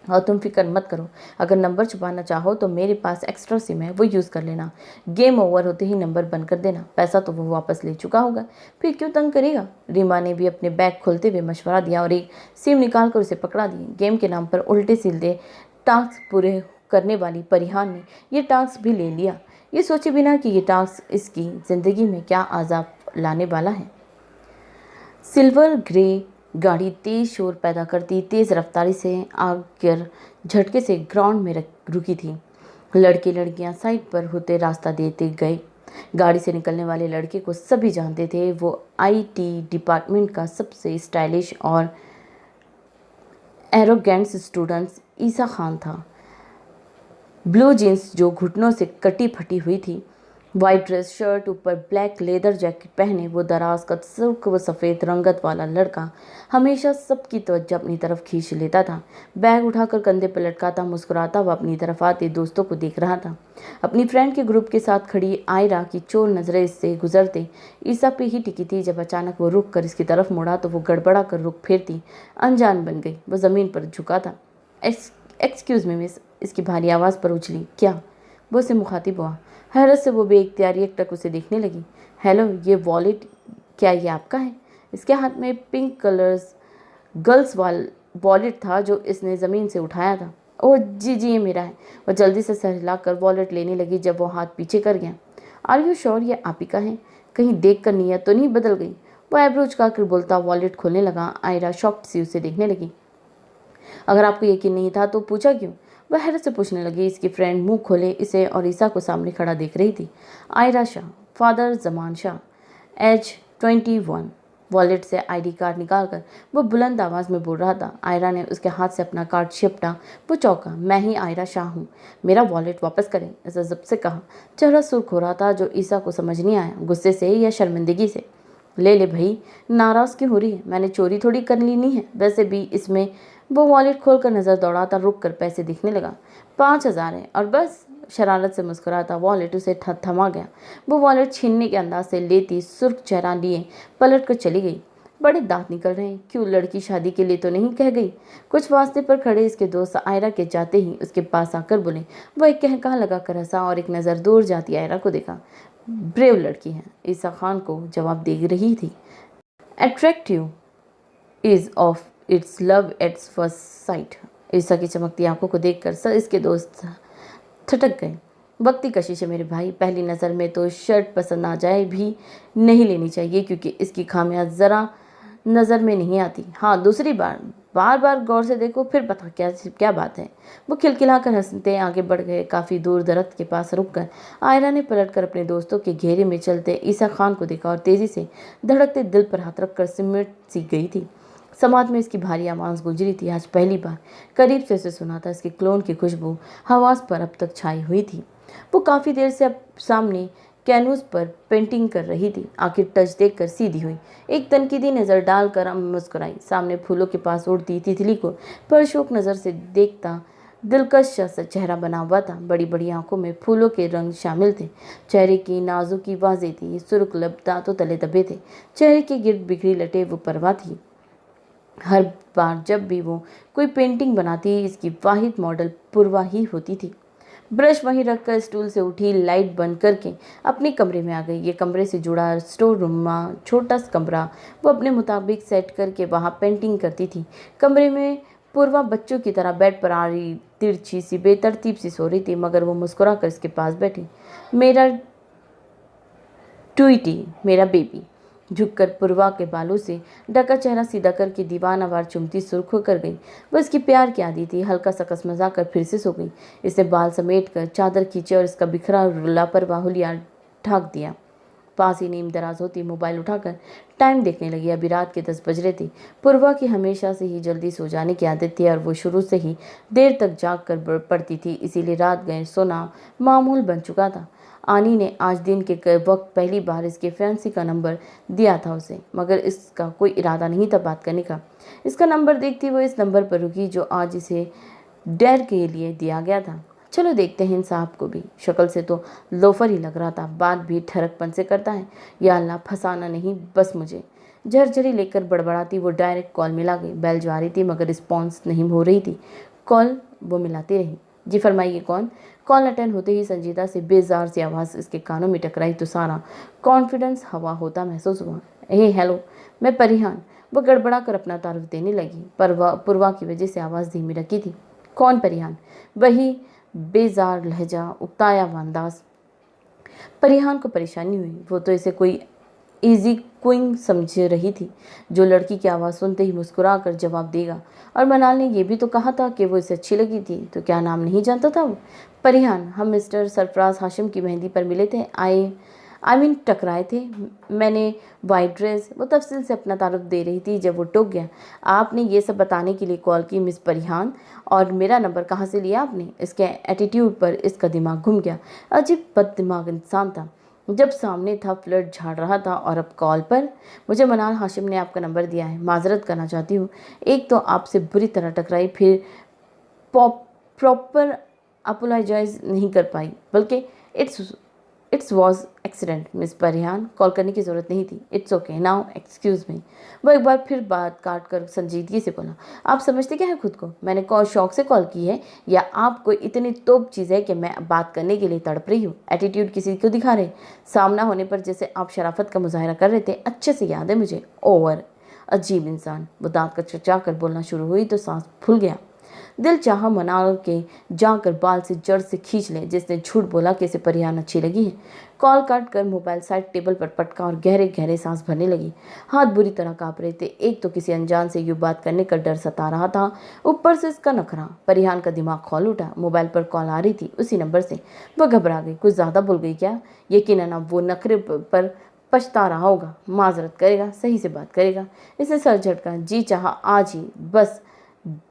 और तुम फिक्र मत करो, अगर नंबर छुपाना चाहो तो मेरे पास एक्स्ट्रा सिम है, वो यूज़ कर लेना। गेम ओवर होते ही नंबर बंद कर देना। पैसा तो वो वापस ले चुका होगा, फिर क्यों तंग करेगा? रीमा ने भी अपने बैग खोलते हुए मशवरा दिया और एक सिम निकाल कर उसे पकड़ा दी। गेम के नाम पर उल्टे सीधे टास्क पूरे करने वाली परिहान ने ये टास्क भी ले लिया, ये सोचे बिना कि ये टास्क इसकी ज़िंदगी में क्या अजाब लाने वाला है। सिल्वर ग्रे गाड़ी तेज शोर पैदा करती तेज रफ्तारी से आकर झटके से ग्राउंड में रुकी थी। लड़के लड़कियां साइड पर होते रास्ता देते गए। गाड़ी से निकलने वाले लड़के को सभी जानते थे। वो आईटी डिपार्टमेंट का सबसे स्टाइलिश और एरोगेंट स्टूडेंट ईसा खान था। ब्लू जीन्स जो घुटनों से कटी फटी हुई थी, वाइट ड्रेस शर्ट, ऊपर ब्लैक लेदर जैकेट पहने वो दराज का सुर्ख व सफ़ेद रंगत वाला लड़का हमेशा सबकी तवज्जो अपनी तरफ खींच लेता था। बैग उठाकर कंधे पर लटकाता मुस्कुराता वह अपनी तरफ आते दोस्तों को देख रहा था। अपनी फ्रेंड के ग्रुप के साथ खड़ी आयरा की चोर नज़रें इससे गुजरते ईसा पे ही टिकी थी। जब अचानक वो रुक कर इसकी तरफ मुड़ा तो वो गड़बड़ा कर रुख फेरती अनजान बन गई। वो ज़मीन पर झुका था। एक्सक्यूज़ मी मिस, इसकी भारी आवाज़ पर उछली। क्या? वो उसे मुखातिब हुआ। हैरत से वो बेइख्तियारी एकटक उसे देखने लगी। हेलो, ये वॉलेट क्या ये आपका है? इसके हाथ में पिंक कलर्स गर्ल्स वॉलेट था जो इसने ज़मीन से उठाया था। ओह जी जी, ये मेरा है। वो जल्दी से सर हिलाकर वॉलेट लेने लगी जब वो हाथ पीछे कर गया। आर यू श्योर ये आप ही का है? कहीं देख कर नीयत तो नहीं बदल गई? वो एब्रो उचकाकर बोलता वॉलेट खोलने लगा। आयरा शॉक्ड सी उसे देखने लगी। अगर आपको यकीन नहीं था तो पूछा क्यों? वह हैरत से पूछने लगी। इसकी फ्रेंड मुंह खोले इसे और ईसा को सामने खड़ा देख रही थी। Aira Shah, father Zaman Shah, age 21। Wallet से आईडी कार्ड निकालकर वो बुलंद आवाज़ में बोल रहा था। आयरा ने उसके हाथ से अपना कार्ड छिपटा। वो चौंका। मैं ही आयरा शाह हूँ, मेरा वॉलेट वापस करें, ऐसा जब से कहा। चेहरा सुर्ख हो रहा था जो ईसा को समझ नहीं आया, गुस्से से या शर्मिंदगी से। ले ले भाई, नाराज़ क्यों हो रही है? मैंने चोरी थोड़ी कर ली नहीं है। वैसे भी इसमें, वो वॉलेट खोलकर नज़र दौड़ाता रुक कर पैसे दिखने लगा। 5,000 है और बस। शरारत से मुस्कुराता वॉलेट उसे थमा गया। वो वॉलेट छीनने के अंदाज से लेती सुर्ख चेहरा लिए पलट कर चली गई। बड़े दांत निकल रहे हैं। क्यों, लड़की शादी के लिए तो नहीं कह गई? कुछ वास्ते पर खड़े इसके दोस्त आयरा के जाते ही उसके पास आकर बोले। वह एक कहकहा लगा कर हंसा और एक नज़र दूर जाती आयरा को देखा। ब्रेव लड़की है, ईसा खान को जवाब दे रही थी। Attractive is of its love at first sight. Isa की चमकती आंखों को देखकर सब इसके दोस्त ठटक गए। वक्ती कशिश है मेरे भाई, पहली नज़र में तो शर्ट पसंद आ जाए भी नहीं लेनी चाहिए क्योंकि इसकी खामियां ज़रा नज़र में नहीं आती। हाँ, दूसरी बार बार बार गौर से देखो, फिर पता क्या क्या बात है। वो खिलखिलाकर हंसते आगे बढ़ गए। काफ़ी दूर दरख्त के पास रुककर आयरा ने पलटकर अपने दोस्तों के घेरे में चलते ईसा खान को देखा और तेज़ी से धड़कते दिल पर हाथ रखकर सिमट सी गई थी। समाज में इसकी भारी आवाज़ गुजरी थी। आज पहली बार करीब से उसे सुना था। इसके क्लोन की खुशबू हवास पर अब तक छाई हुई थी। वो काफ़ी देर से अब सामने कैनवस पर पेंटिंग कर रही थी। आखिर टच देखकर सीधी हुई, एक तनकीदी नज़र डालकर मुस्कुराई। सामने फूलों के पास उड़ती तितली को परशोक नज़र से देखता दिलकश सा चेहरा बना हुआ था। बड़ी बड़ी आंखों में फूलों के रंग शामिल थे। चेहरे की नाजुकी वाज़ेह थी। सुर्ख लब दांतों तले दबे थे। चेहरे के गिर्द बिखरी लटे वो परवाह थी। हर बार जब भी वो कोई पेंटिंग बनाती, इसकी वाहिद मॉडल पूर्वा ही होती थी। ब्रश वहीं रखकर स्टूल से उठी, लाइट बंद करके अपने कमरे में आ गई। ये कमरे से जुड़ा स्टोर रूम छोटा सा कमरा वो अपने मुताबिक सेट करके वहाँ पेंटिंग करती थी। कमरे में पूर्वा बच्चों की तरह बेड पर आ रही, तिरछी सी बेतरतीब सी सो रही थी, मगर वो मुस्कुरा कर इसके पास बैठी। मेरा ट्वीटी, मेरा बेबी। झुककर पूर्वा के बालों से ढका चेहरा सीधा करके दीवानावार चुमती सुर्ख होकर गई। वह इसकी प्यार की आदि थी। हल्का सा कसमसा कर फिर से सो गई। इसने बाल समेट कर चादर खींचे और इसका बिखरा लापरवाह हुलिया ढाक दिया। पास ही नीम दराज होती मोबाइल उठाकर टाइम देखने लगी। अभी रात के 10 बज रहे थे। पूर्वा की हमेशा से ही जल्दी सो जाने की आदत थी और वो शुरू से ही देर तक जाग कर पड़ती थी, इसीलिए रात गए सोना मामूल बन चुका था। आनी ने आज दिन के वक्त पहली बार इसके फैंसी का नंबर दिया था उसे, मगर इसका कोई इरादा नहीं था बात करने का। इसका नंबर देखती वो इस नंबर पर रुकी जो आज इसे डर के लिए दिया गया था। चलो देखते हैं इन साहब को भी। शक्ल से तो लोफर ही लग रहा था, बात भी ठरकपन से करता है। या अल्लाह, फंसाना नहीं बस मुझे। झरझरी लेकर बड़बड़ाती वो डायरेक्ट कॉल मिला गई। बेल जा रही थी मगर रिस्पॉन्स नहीं हो रही थी। कॉल वो मिलाती रही। जी फरमाइए कौन। कॉल अटेंड होते ही संजीदा से बेजार सी आवाज़ इसके कानों में टकराई तो सारा कॉन्फिडेंस हवा होता महसूस हुआ। हेलो, मैं परिहान। वो गड़बड़ा कर अपना तारुफ देने लगी। पूर्वा की वजह से आवाज़ धीमी रखी थी। कौन परिहान? वही बेजार लहजा, उकताया हुआ अंदाज। परिहान को परेशानी हुई। वो तो इसे कोई इजी क्विंग समझ रही थी जो लड़की की आवाज़ सुनते ही मुस्कुरा कर जवाब देगा। और मनाल ने यह भी तो कहा था कि वो इसे अच्छी लगी थी, तो क्या नाम नहीं जानता था वो? परिहान, हम मिस्टर सरफराज हाशिम की मेहंदी पर मिले थे। आई मीन टकराए थे। मैंने वाइट ड्रेस। वो तफसील से अपना तारुफ दे रही थी जब वो टोक गया। आपने ये सब बताने के लिए कॉल की मिस परिहान, और मेरा नंबर कहाँ से लिया आपने? इसके एटीट्यूड पर इसका दिमाग घूम गया। अजीब बद दिमाग इंसान था। जब सामने था फ्लर्ट झाड़ रहा था और अब कॉल पर। मुझे मनाल हाशिम ने आपका नंबर दिया है, माजरत करना चाहती हूँ। एक तो आपसे बुरी तरह टकराई, फिर प्रॉपर अपोलोजाइज नहीं कर पाई, बल्कि it's was accident miss Parihan. Call करने की ज़रूरत नहीं थी। It's okay now excuse me. वो एक बार फिर बात काट कर संजीदगी से बोला, आप समझते क्या है खुद को? मैंने कॉल शौक से कॉल की है या आपको इतनी तोप चीज़ है कि मैं बात करने के लिए तड़प रही हूँ? एटीट्यूड किसी को दिखा रहे? सामना होने पर जैसे आप शराफत का मुजाहरा कर रहे थे, अच्छे से याद है मुझे। ओवर। अजीब इंसान। वो दांत का चचा कर बोलना शुरू हुई तो सांस फूल गया। दिल चाहा मनाल के जाकर बाल से जड़ से खींच ले जिसने झूठ बोला कि इसे परिहान अच्छी लगी है। कॉल काट कर मोबाइल साइड टेबल पर पटका और गहरे गहरे सांस भरने लगी। हाथ बुरी तरह कांप रहे थे। एक तो किसी अनजान से यूँ बात करने का डर सता रहा था, ऊपर से इसका नखरा। परिहान का दिमाग खौल उठा। मोबाइल पर कॉल आ रही थी उसी नंबर से। वह घबरा गई। कुछ ज़्यादा बोल गई क्या? यकीनन अब वो नखरे पर पछता रहा होगा। माजरत करेगा, सही से बात करेगा। इसे सर झटका। जी चाहा आज ही बस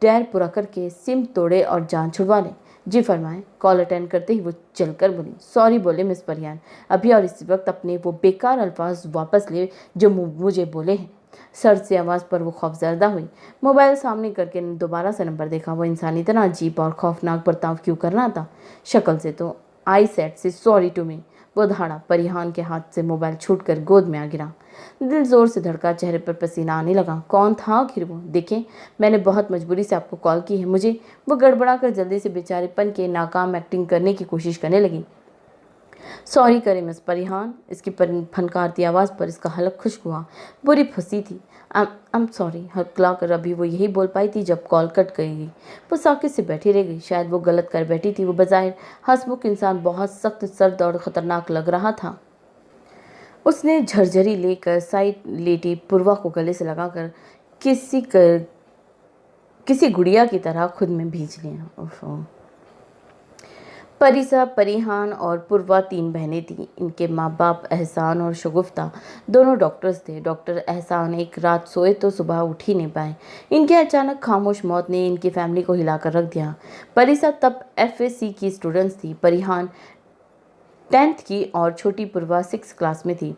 डर पूरा करके सिम तोड़े और जान छुड़वा ले। जी फरमाएं। कॉल अटेंड करते ही वो चलकर बोली, सॉरी बोले मिस परिहान, अभी और इसी वक्त अपने वो बेकार अल्फाज वापस ले जो मुझे बोले हैं। सर से आवाज़ पर वो खौफजदा हुई। मोबाइल सामने करके दोबारा से नंबर देखा। वो इंसान इतना अजीब और खौफनाक बर्ताव क्यों कर रहा था? शक्ल से तो आई सेट से सॉरी टू मी। वो धाड़ा। परिहान के हाथ से मोबाइल छूटकर गोद में आ गिरा। दिल जोर से धड़का। चेहरे पर पसीना आने लगा। कौन था आखिर वो? देखें, मैंने बहुत मजबूरी से आपको कॉल की है। मुझे। वो गड़बड़ा कर जल्दी से बेचारेपन के नाकाम एक्टिंग करने की कोशिश करने लगी। सॉरी करे मिस परिहान। इसकी फनकारती आवाज़ पर इसका हलक खुश्क हुआ। बुरी फंसी थी। I'm sorry. हकला कर अभी वो यही बोल पाई थी जब कॉल कट गई। वो साकित से बैठी रह गई। शायद वो गलत कर बैठी थी। वो बज़ाहिर हंसमुख इंसान बहुत सख्त, सर्द और ख़तरनाक लग रहा था। उसने झरझरी लेकर साइड लेटी पूर्वा को गले से लगाकर किसी कर किसी गुड़िया की तरह खुद में भीज लिया। ओफो। परिसा, परिहान और पूर्वा 3 बहनें थीं। इनके माँ बाप एहसान और शगुफ्ता दोनों डॉक्टर्स थे। डॉक्टर एहसान एक रात सोए तो सुबह उठ ही नहीं पाए। इनके अचानक खामोश मौत ने इनकी फैमिली को हिलाकर रख दिया। परिसा तब FAC की स्टूडेंट्स थी, परिहान 10th की और छोटी पूर्वा 6 क्लास में थी।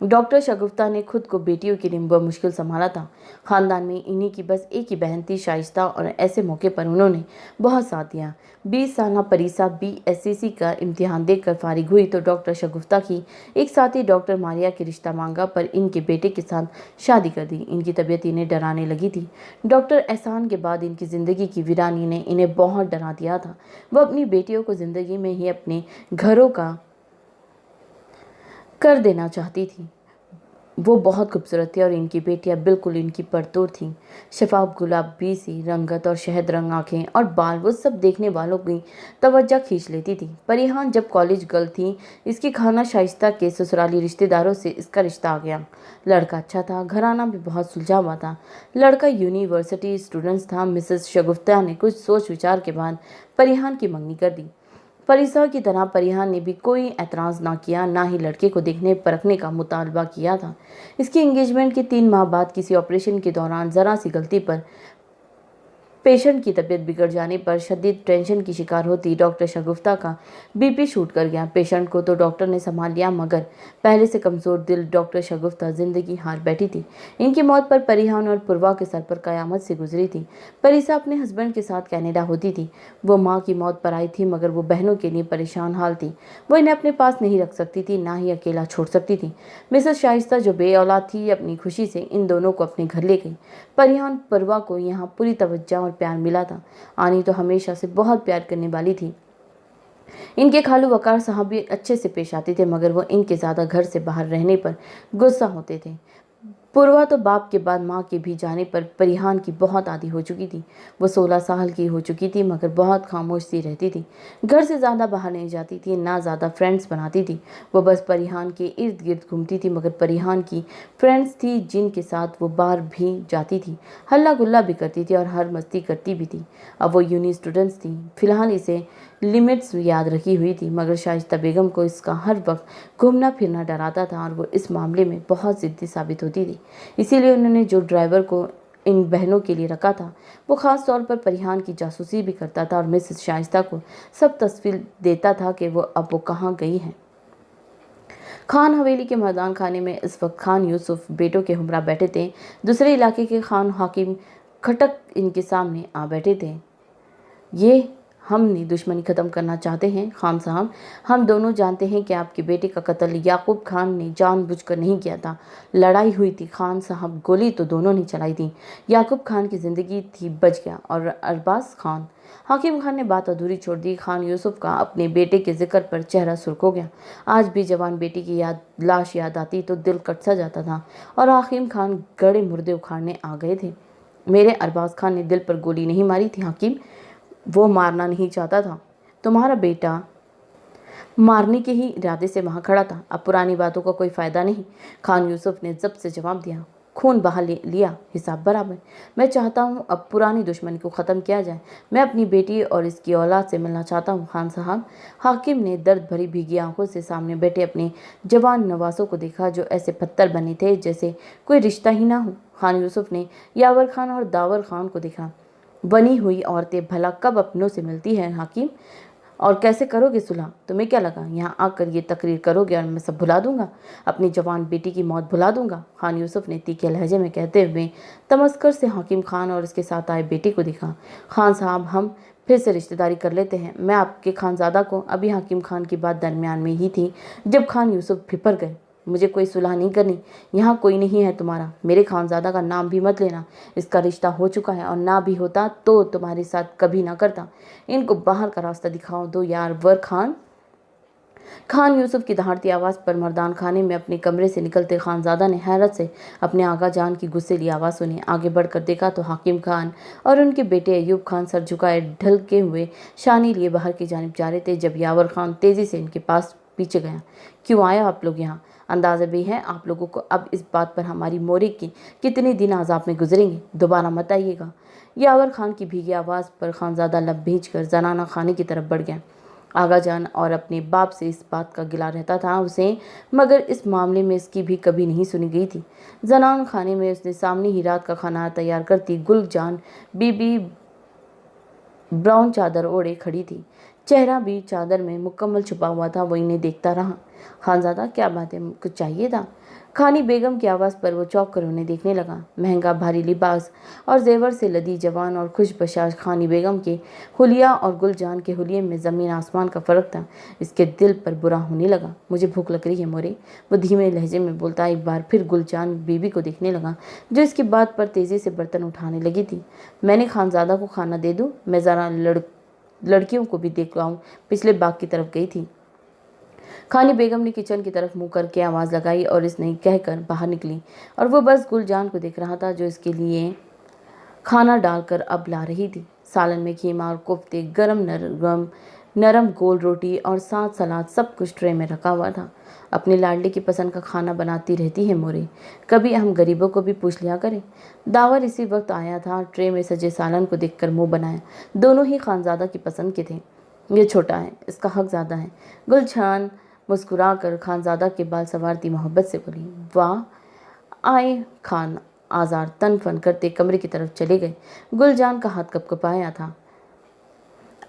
डॉक्टर शगुफ्ता ने खुद को बेटियों के लिए मुश्किल संभाला था। खानदान में इन्हीं की बस एक ही बहन थी, शाइस्ता, और ऐसे मौके पर उन्होंने बहुत साथ दिया। 20 साल परिसा BSCC का इम्तिहान देकर फारिग हुई तो डॉक्टर शगुफ्ता की एक साथी डॉक्टर मारिया के रिश्ता मांगा, पर इनके बेटे के साथ शादी कर दी। इनकी तबीयत इन्हें डराने लगी थी। डॉक्टर एहसान के बाद इनकी ज़िंदगी की वीरानी ने इन्हें बहुत डरा दिया था। वह अपनी बेटियों को ज़िंदगी में ही अपने घरों का कर देना चाहती थी। वो बहुत खूबसूरत थी और इनकी बेटियां बिल्कुल इनकी परतोड़ थीं। शफाफ गुलाबी सी रंगत और शहद रंग आँखें और बाल, वो सब देखने वालों की तवज्जो खींच लेती थी। परिहान जब कॉलेज गर्ल थी, इसकी खाना शाइस्ता के ससुराली रिश्तेदारों से इसका रिश्ता आ गया। लड़का अच्छा था, घराना भी बहुत सुलझा हुआ था। लड़का यूनिवर्सिटी स्टूडेंट्स था। मिसेस शगुफ्ता ने कुछ सोच विचार के बाद परिहान की मंगनी कर दी। परिसा की तरह परिहान ने भी कोई एतराज़ ना किया, ना ही लड़के को देखने परखने का मुतालबा किया था। इसकी एंगेजमेंट के 3 माह बाद किसी ऑपरेशन के दौरान ज़रा सी गलती पर पेशेंट की तबीयत बिगड़ जाने पर शदीद टेंशन की शिकार होती डॉक्टर शगुफ्ता का BP शूट कर गया। पेशेंट को तो डॉक्टर ने संभाल लिया, मगर पहले से कमज़ोर दिल डॉक्टर शगुफ्ता जिंदगी हार बैठी थी। इनकी मौत पर परिहान और पूर्वा के सर पर कयामत से गुजरी थी। परिसा अपने हस्बैंड के साथ कनाडा होती थी। वो माँ की मौत पर आई थी, मगर वो बहनों के लिए परेशान हाल थी। वो इन्हें अपने पास नहीं रख सकती थी, ना ही अकेला छोड़ सकती थी। मिसेस शाइस्ता जो बे औलाद थी, अपनी खुशी से इन दोनों को अपने घर ले गई। परिहान पूर्वा को यहाँ पूरी तवज्जो और प्यार मिला था। आनी तो हमेशा से बहुत प्यार करने वाली थी। इनके खालू वकार साहब भी अच्छे से पेश आते थे, मगर वो इनके ज़्यादा घर से बाहर रहने पर गुस्सा होते थे। पूर्वा तो बाप के बाद माँ के भी जाने पर परिहान की बहुत आदी हो चुकी थी। वो 16 साल की हो चुकी थी, मगर बहुत खामोश सी रहती थी। घर से ज़्यादा बाहर नहीं जाती थी, ना ज़्यादा फ्रेंड्स बनाती थी। वो बस परिहान के इर्द गिर्द घूमती थी, मगर परिहान की फ्रेंड्स थी जिनके साथ वो बाहर भी जाती थी, हल्ला गुल्ला भी करती थी और हर मस्ती करती भी थी। अब वो यूनी स्टूडेंट्स थी, फिलहाल इसे लिमिट्स याद रखी हुई थी, मगर शाइस्ता बेगम को इसका हर वक्त घूमना फिरना डराता था और वो इस मामले में बहुत ज़िद्दी साबित होती थी। इसीलिए उन्होंने जो ड्राइवर को इन बहनों के लिए रखा था, वो ख़ास तौर पर परिहान की जासूसी भी करता था और मिसेस शाइस्ता को सब तस्वीर देता था कि वो कहाँ गई है। खान हवेली के मैदान खाने में इस वक्त खान यूसुफ बेटों के हमरा बैठे थे। दूसरे इलाके के खान हाकिम खटक इनके सामने आ बैठे थे। ये हमने दुश्मनी ख़त्म करना चाहते हैं खान साहब। हम दोनों जानते हैं कि आपके बेटे का कत्ल याकूब खान ने जानबूझकर नहीं किया था। लड़ाई हुई थी खान साहब, गोली तो दोनों ने चलाई थी। याकूब खान की ज़िंदगी थी, बच गया, और अरबाज खान। हाकिम खान ने बात अधूरी छोड़ दी। खान यूसुफ का अपने बेटे के जिक्र पर चेहरा सुर्ख हो गया। आज भी जवान बेटी की लाश याद आती तो दिल कट सा जाता था और हाकिम खान गड़े मुर्दे उखाड़ने आ गए थे। मेरे अरबाज खान ने दिल पर गोली नहीं मारी थी हाकिम, वो मारना नहीं चाहता था। तुम्हारा बेटा मारने के ही इरादे से वहाँ खड़ा था। अब पुरानी बातों का कोई फ़ायदा नहीं, खान यूसुफ ने जब्त से जवाब दिया। खून बहा लिया, हिसाब बराबर। मैं चाहता हूँ अब पुरानी दुश्मनी को ख़त्म किया जाए। मैं अपनी बेटी और इसकी औलाद से मिलना चाहता हूँ खान साहब। हाकिम ने दर्द भरी भीगी आंखों से सामने बैठे अपने जवान नवासों को देखा, जो ऐसे पत्थर बने थे जैसे कोई रिश्ता ही ना हो। खान यूसुफ ने यावर खान और दावर खान को देखा। बनी हुई औरतें भला कब अपनों से मिलती हैं हाकिम, और कैसे करोगे सुलह? तुम्हें क्या लगा यहाँ आकर ये तकरीर करोगे और मैं सब भुला दूंगा, अपनी जवान बेटी की मौत भुला दूंगा? खान यूसुफ ने तीखे लहजे में कहते हुए तमस्कर से हाकिम खान और उसके साथ आए बेटे को देखा। खान साहब, हम फिर से रिश्तेदारी कर लेते हैं। मैं आपके खानजादा को, अभी हाकिम खान की बात दरमियान में ही थी जब खान यूसुफ फिपर गए। मुझे कोई सुलह नहीं करनी, यहाँ कोई नहीं है तुम्हारा। मेरे खानजादा का नाम भी मत लेना, इसका रिश्ता हो चुका है, और ना भी होता तो तुम्हारे साथ कभी ना करता। इनको बाहर का रास्ता दिखाओ दो यार वर खान। खान यूसुफ की दहाड़ती आवाज़ पर मर्दान खाने में अपने कमरे से निकलते खानजादा ने हैरत से अपने आगा जान की गुस्सेली आवाज़ सुनी। आगे बढ़कर देखा तो हाकिम खान और उनके बेटे अयूब खान सर झुकाए ढलके हुए शानी लिए बाहर की जानिब जा रहे थे। जब यावर खान तेज़ी से इनके पास पीछे गया। क्यों आया आप लोग यहाँ? अंदाज़ा भी है आप लोगों को अब इस बात पर हमारी मोरे की कितने दिन अज़ाब में गुजरेंगे, दोबारा मत आइएगा। यावर खान की भीगी आवाज़ पर खानज़ादा लब भींच कर जनाना खाने की तरफ बढ़ गया। आगा जान और अपने बाप से इस बात का गिला रहता था उसे, मगर इस मामले में इसकी भी कभी नहीं सुनी गई थी। जनान खाने में उसने सामने ही रात का खाना तैयार करती गुलजान बीबी ब्राउन चादर ओढ़े खड़ी थी। चेहरा भी चादर में मुकम्मल छुपा हुआ था। वो इन्हें देखता रहा। खानज़ादा क्या बात है, कुछ चाहिए था? खानी बेगम की आवाज़ पर वो चौंक कर उन्हें देखने लगा। महंगा भारी लिबास और जेवर से लदी जवान और खुशबशाश खानी बेगम के हुलिया और गुलजान के हुलिये में ज़मीन आसमान का फ़र्क था। इसके दिल पर बुरा होने लगा। मुझे भूख लग रही है मोरे, वो धीमे लहजे में बोलता एक बार फिर गुलजान बीबी को देखने लगा, जो इसकी बात पर तेज़ी से बर्तन उठाने लगी थी। मैंने खानज़ादा को खाना दे दूँ? मैं ज़रा लड़कियों को भी देख लाऊं। पिछले बाग की तरफ गई थी। खानी बेगम ने किचन की तरफ मुंह करके आवाज़ लगाई और इसने कहकर बाहर निकली, और वो बस गुलजान को देख रहा था जो इसके लिए खाना डालकर अब ला रही थी। सालन में कीमा और कोफ्ते, गरम नरम गोल रोटी और साथ सलाद, सब कुछ ट्रे में रखा हुआ था। अपनी लाडली की पसंद का खाना बनाती रहती है मोरे, कभी हम गरीबों को भी पूछ लिया करें। दावर इसी वक्त आया था। ट्रे में सजे सालन को देखकर मुंह बनाया। दोनों ही खानज़ादा की पसंद के थे। ये छोटा है, इसका हक ज़्यादा है। गुलछान मुस्कुराकर खानज़ादा के बाल संवारती मोहब्बत से बोली। वाह आए। खान आज़ार तन फन करते कमरे की तरफ चले गए। गुलजान का हाथ कपकपाया था।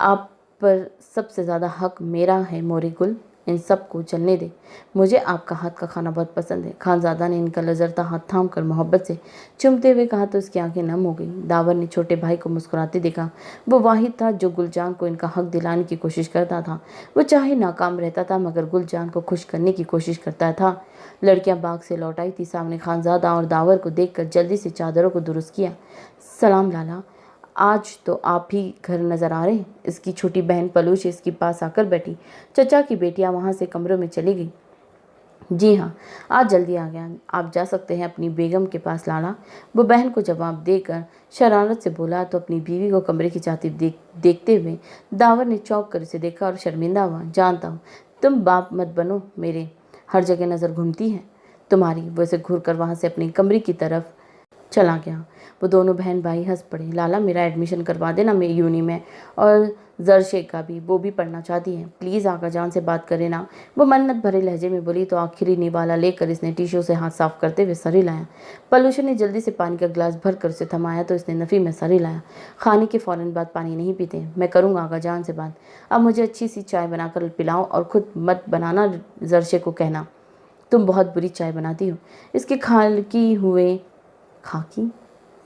आप पर सबसे ज़्यादा हक मेरा है मोरे गुल, इन सब को चलने दे। मुझे आपका हाथ का खाना बहुत पसंद है। खानज़ादा ने इनका लजरता हाथ थाम कर मोहब्बत से चुमते हुए कहा तो उसकी आंखें नम हो गई। दावर ने छोटे भाई को मुस्कुराते देखा। वो वाहिद था जो गुलजान को इनका हक दिलाने की कोशिश करता था। वो चाहे नाकाम रहता था मगर गुलजान को खुश करने की कोशिश करता था। लड़कियां बाग से लौट आई थी। सामने खानज़ादा और दावर को देखकर जल्दी से चादरों को दुरुस्त किया। सलाम लाला, आज तो आप ही घर नज़र आ रहे हैं। इसकी छोटी बहन पलूश इसके पास आकर बैठी। चचा की बेटियां वहां से कमरों में चली गई। जी हाँ, आज जल्दी आ गया, आप जा सकते हैं अपनी बेगम के पास लाला। वो बहन को जवाब देकर शरारत से बोला तो अपनी बीवी को कमरे की जाती देखते हुए दावर ने चौंक कर उसे देखा और शर्मिंदा हुआ। जानता हूँ तुम बाप मत बनो मेरे, हर जगह नज़र घूमती है तुम्हारी। वो उसे घूर कर वहाँ से अपनी कमरे की तरफ चला गया। वो दोनों बहन भाई हंस पड़े। लाला मेरा एडमिशन करवा देना मेरी यूनी में, और जरशे का भी, वो भी पढ़ना चाहती है। प्लीज़ आका जान से बात करें ना, वो मन्नत भरे लहजे में बोली तो आखिरी निवाला लेकर इसने टिश्यू से हाथ साफ करते हुए सर हिलाया। पलूशन ने जल्दी से पानी का गिलास भर कर उसे थमाया तो इसने नफ़ी में सर हिलाया। खाने के फ़ौरन बाद पानी नहीं पीते। मैं करूँगा आका जान से बात। अब मुझे अच्छी सी चाय बनाकर पिलाओ और ख़ुद मत बनाना। जरशे को कहना तुम बहुत बुरी चाय बनाती हो। इसके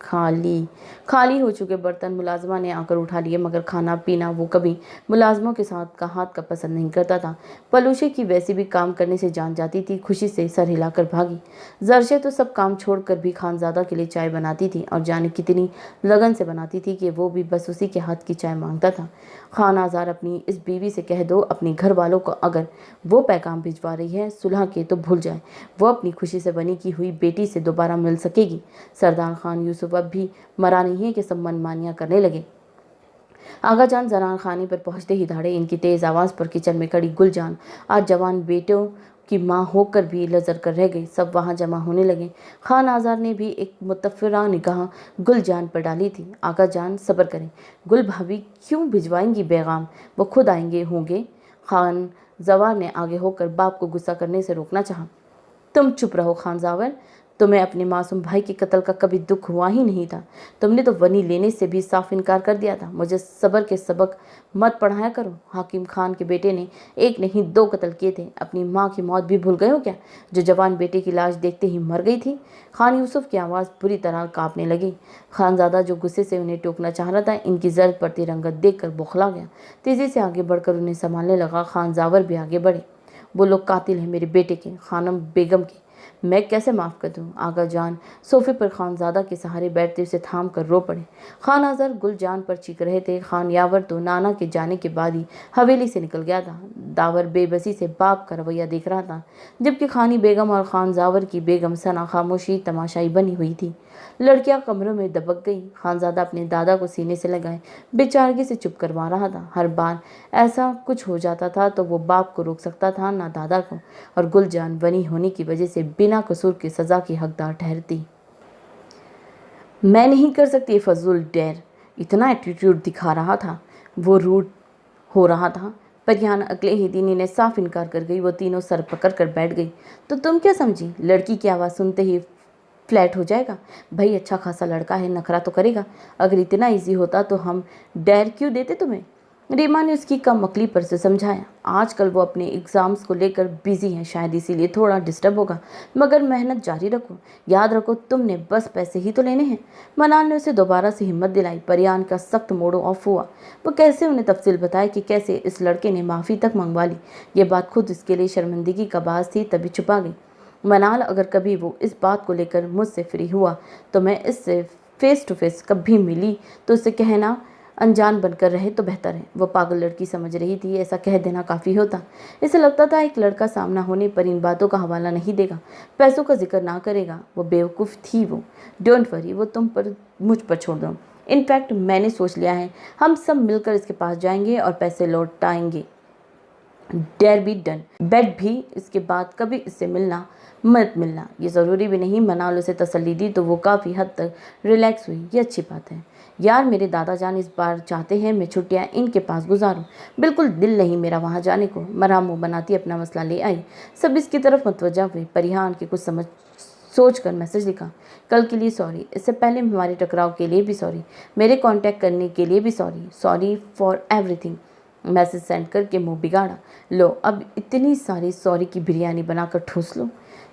खाली हो चुके बर्तन मुलाजमा ने आकर उठा लिए, मगर खाना पीना वो कभी मुलाजमों के साथ का हाथ का पसंद नहीं करता था। पलूशे की वैसे भी काम करने से जान जाती थी। खुशी से सर हिलाकर भागी। जरशे तो सब काम छोड़कर भी खानज़ादा के लिए चाय बनाती थी, और जाने कितनी लगन से बनाती थी कि वो भी बस उसी के हाथ की चाय मांगता था। खान आज़ार अपनी इस बीवी से कह दो अपने घर वालों को अगर वो पैगाम भिजवा रही है सुलह के तो भूल जाए, वो अपनी खुशी से बनी की हुई बेटी से दोबारा मिल सकेगी। सरदार खान यूसुफ अब भी मरा नहीं है कि सब मनमानियाँ करने लगे। आगा जान जनान खाने पर पहुंचते ही धाड़े। इनकी तेज़ आवाज़ पर किचन में खड़ी गुलजान आज जवान बेटों की माँ होकर भी लजर कर रह गई। सब वहाँ जमा होने लगे। खान आज़ार ने भी एक मुतफ़िरा निगाह गुलजान पर डाली थी। आगा जान सब्र करें, गुल भाभी क्यों भिजवाएंगी पैगाम, वो खुद आएंगे होंगे। खान जवार ने आगे होकर बाप को गुस्सा करने से रोकना चाहा। तुम चुप रहो खान जावर, तुम्हें अपने मासूम भाई के कत्ल का कभी दुख हुआ ही नहीं था। तुमने तो वनी लेने से भी साफ इनकार कर दिया था। मुझे सब्र के सबक मत पढ़ाया करो। हाकिम खान के बेटे ने एक नहीं दो कत्ल किए थे। अपनी माँ की मौत भी भूल गए हो क्या, जो जवान बेटे की लाश देखते ही मर गई थी। खान यूसुफ की आवाज़ बुरी तरह कांपने लगी। खानज़ादा जो गुस्से से उन्हें टोकना चाह रहा था, इनकी जर्द पड़ती रंगत देखकर बौखला गया। तेज़ी से आगे बढ़कर उन्हें संभालने लगा। खान जावर भी आगे बढ़े। वो लोग कातिल हैं मेरे बेटे के, खानम बेगम के। मैं कैसे माफ़ कर दूँ? आगा जान सोफे पर खानज़ादा के सहारे बैठते उसे थाम कर रो पड़े। खान आज़र गुलजान पर चीख रहे थे। खान यावर तो नाना के जाने के बाद ही हवेली से निकल गया था। दावर बेबसी से बाप का रवैया देख रहा था, जबकि खानी बेगम और खान जावर की बेगम सना खामोशी तमाशाई बनी हुई थी। लड़कियां कमरों में दबक गई। खानजादा अपने दादा को सीने से लगाए बेचारगी से चुप करवा रहा था। हर बार ऐसा कुछ हो जाता था तो वो बाप को रोक सकता था, ना दादा को, और गुलजान बनी होने की वजह से बिना कसूर की सजा की हकदार ठहरती। मैं नहीं कर सकती फजूल डेर, इतना एटीट्यूड दिखा रहा था, वो रूड हो रहा था। परियान अगले ही दिन इन्हें साफ इनकार कर गई। वो तीनों सर पकड़ कर बैठ गई। तो तुम क्या समझी, लड़की की आवाज़ सुनते ही फ्लैट हो जाएगा? भाई अच्छा खासा लड़का है, नखरा तो करेगा। अगर इतना इजी होता तो हम डैर क्यों देते तुम्हें? रीमा ने उसकी कम अकली पर से समझाया। आजकल वो अपने एग्ज़ाम्स को लेकर बिजी है, शायद इसीलिए थोड़ा डिस्टर्ब होगा, मगर मेहनत जारी रखो। याद रखो तुमने बस पैसे ही तो लेने हैं। मनान ने उसे दोबारा से हिम्मत दिलाई। परियान का सख्त मूड ऑफ हुआ। वो कैसे उन्हें तफसील बताए कि कैसे इस लड़के ने माफ़ी तक मंगवा ली। ये बात खुद इसके लिए शर्मिंदगी का बास थी, तभी छुपा गई। मनाल अगर कभी वो इस बात को लेकर मुझसे फ्री हुआ तो मैं इससे फेस टू फेस कभी मिली तो उसे कहना अनजान बनकर रहे तो बेहतर है। वो पागल लड़की समझ रही थी, ऐसा कह देना काफ़ी होता। इसे लगता था एक लड़का सामना होने पर इन बातों का हवाला नहीं देगा, पैसों का जिक्र ना करेगा। वो बेवकूफ़ थी। वो डोंट वरी, वो तुम पर मुझ पर छोड़ दो। इनफैक्ट मैंने सोच लिया है, हम सब मिलकर इसके पास जाएंगे और पैसे लौटाएंगे। Dare be done. बेट भी इसके बाद कभी इससे मिलना मत मिलना। ये ज़रूरी भी नहीं। मनाल उसे तसल्ली दी तो वो काफ़ी हद तक रिलैक्स हुई। ये अच्छी बात है यार, मेरे दादा जान इस बार चाहते हैं मैं छुट्टियां इनके पास गुजारूं। बिल्कुल दिल नहीं मेरा वहां जाने को। मरामू बनाती अपना मसला ले आई। सब इसकी तरफ मतवजा हुए। परिहान की कुछ समझ सोच कर मैसेज लिखा। कल के लिए सॉरी, इससे पहले हमारे टकराव के लिए भी सॉरी, मेरे कांटेक्ट करने के लिए भी sorry, sorry for everything. Message send करके मुंह बिगाड़ा। लो अब इतनी सारी सॉरी की बिरयानी बनाकर ठूस लो,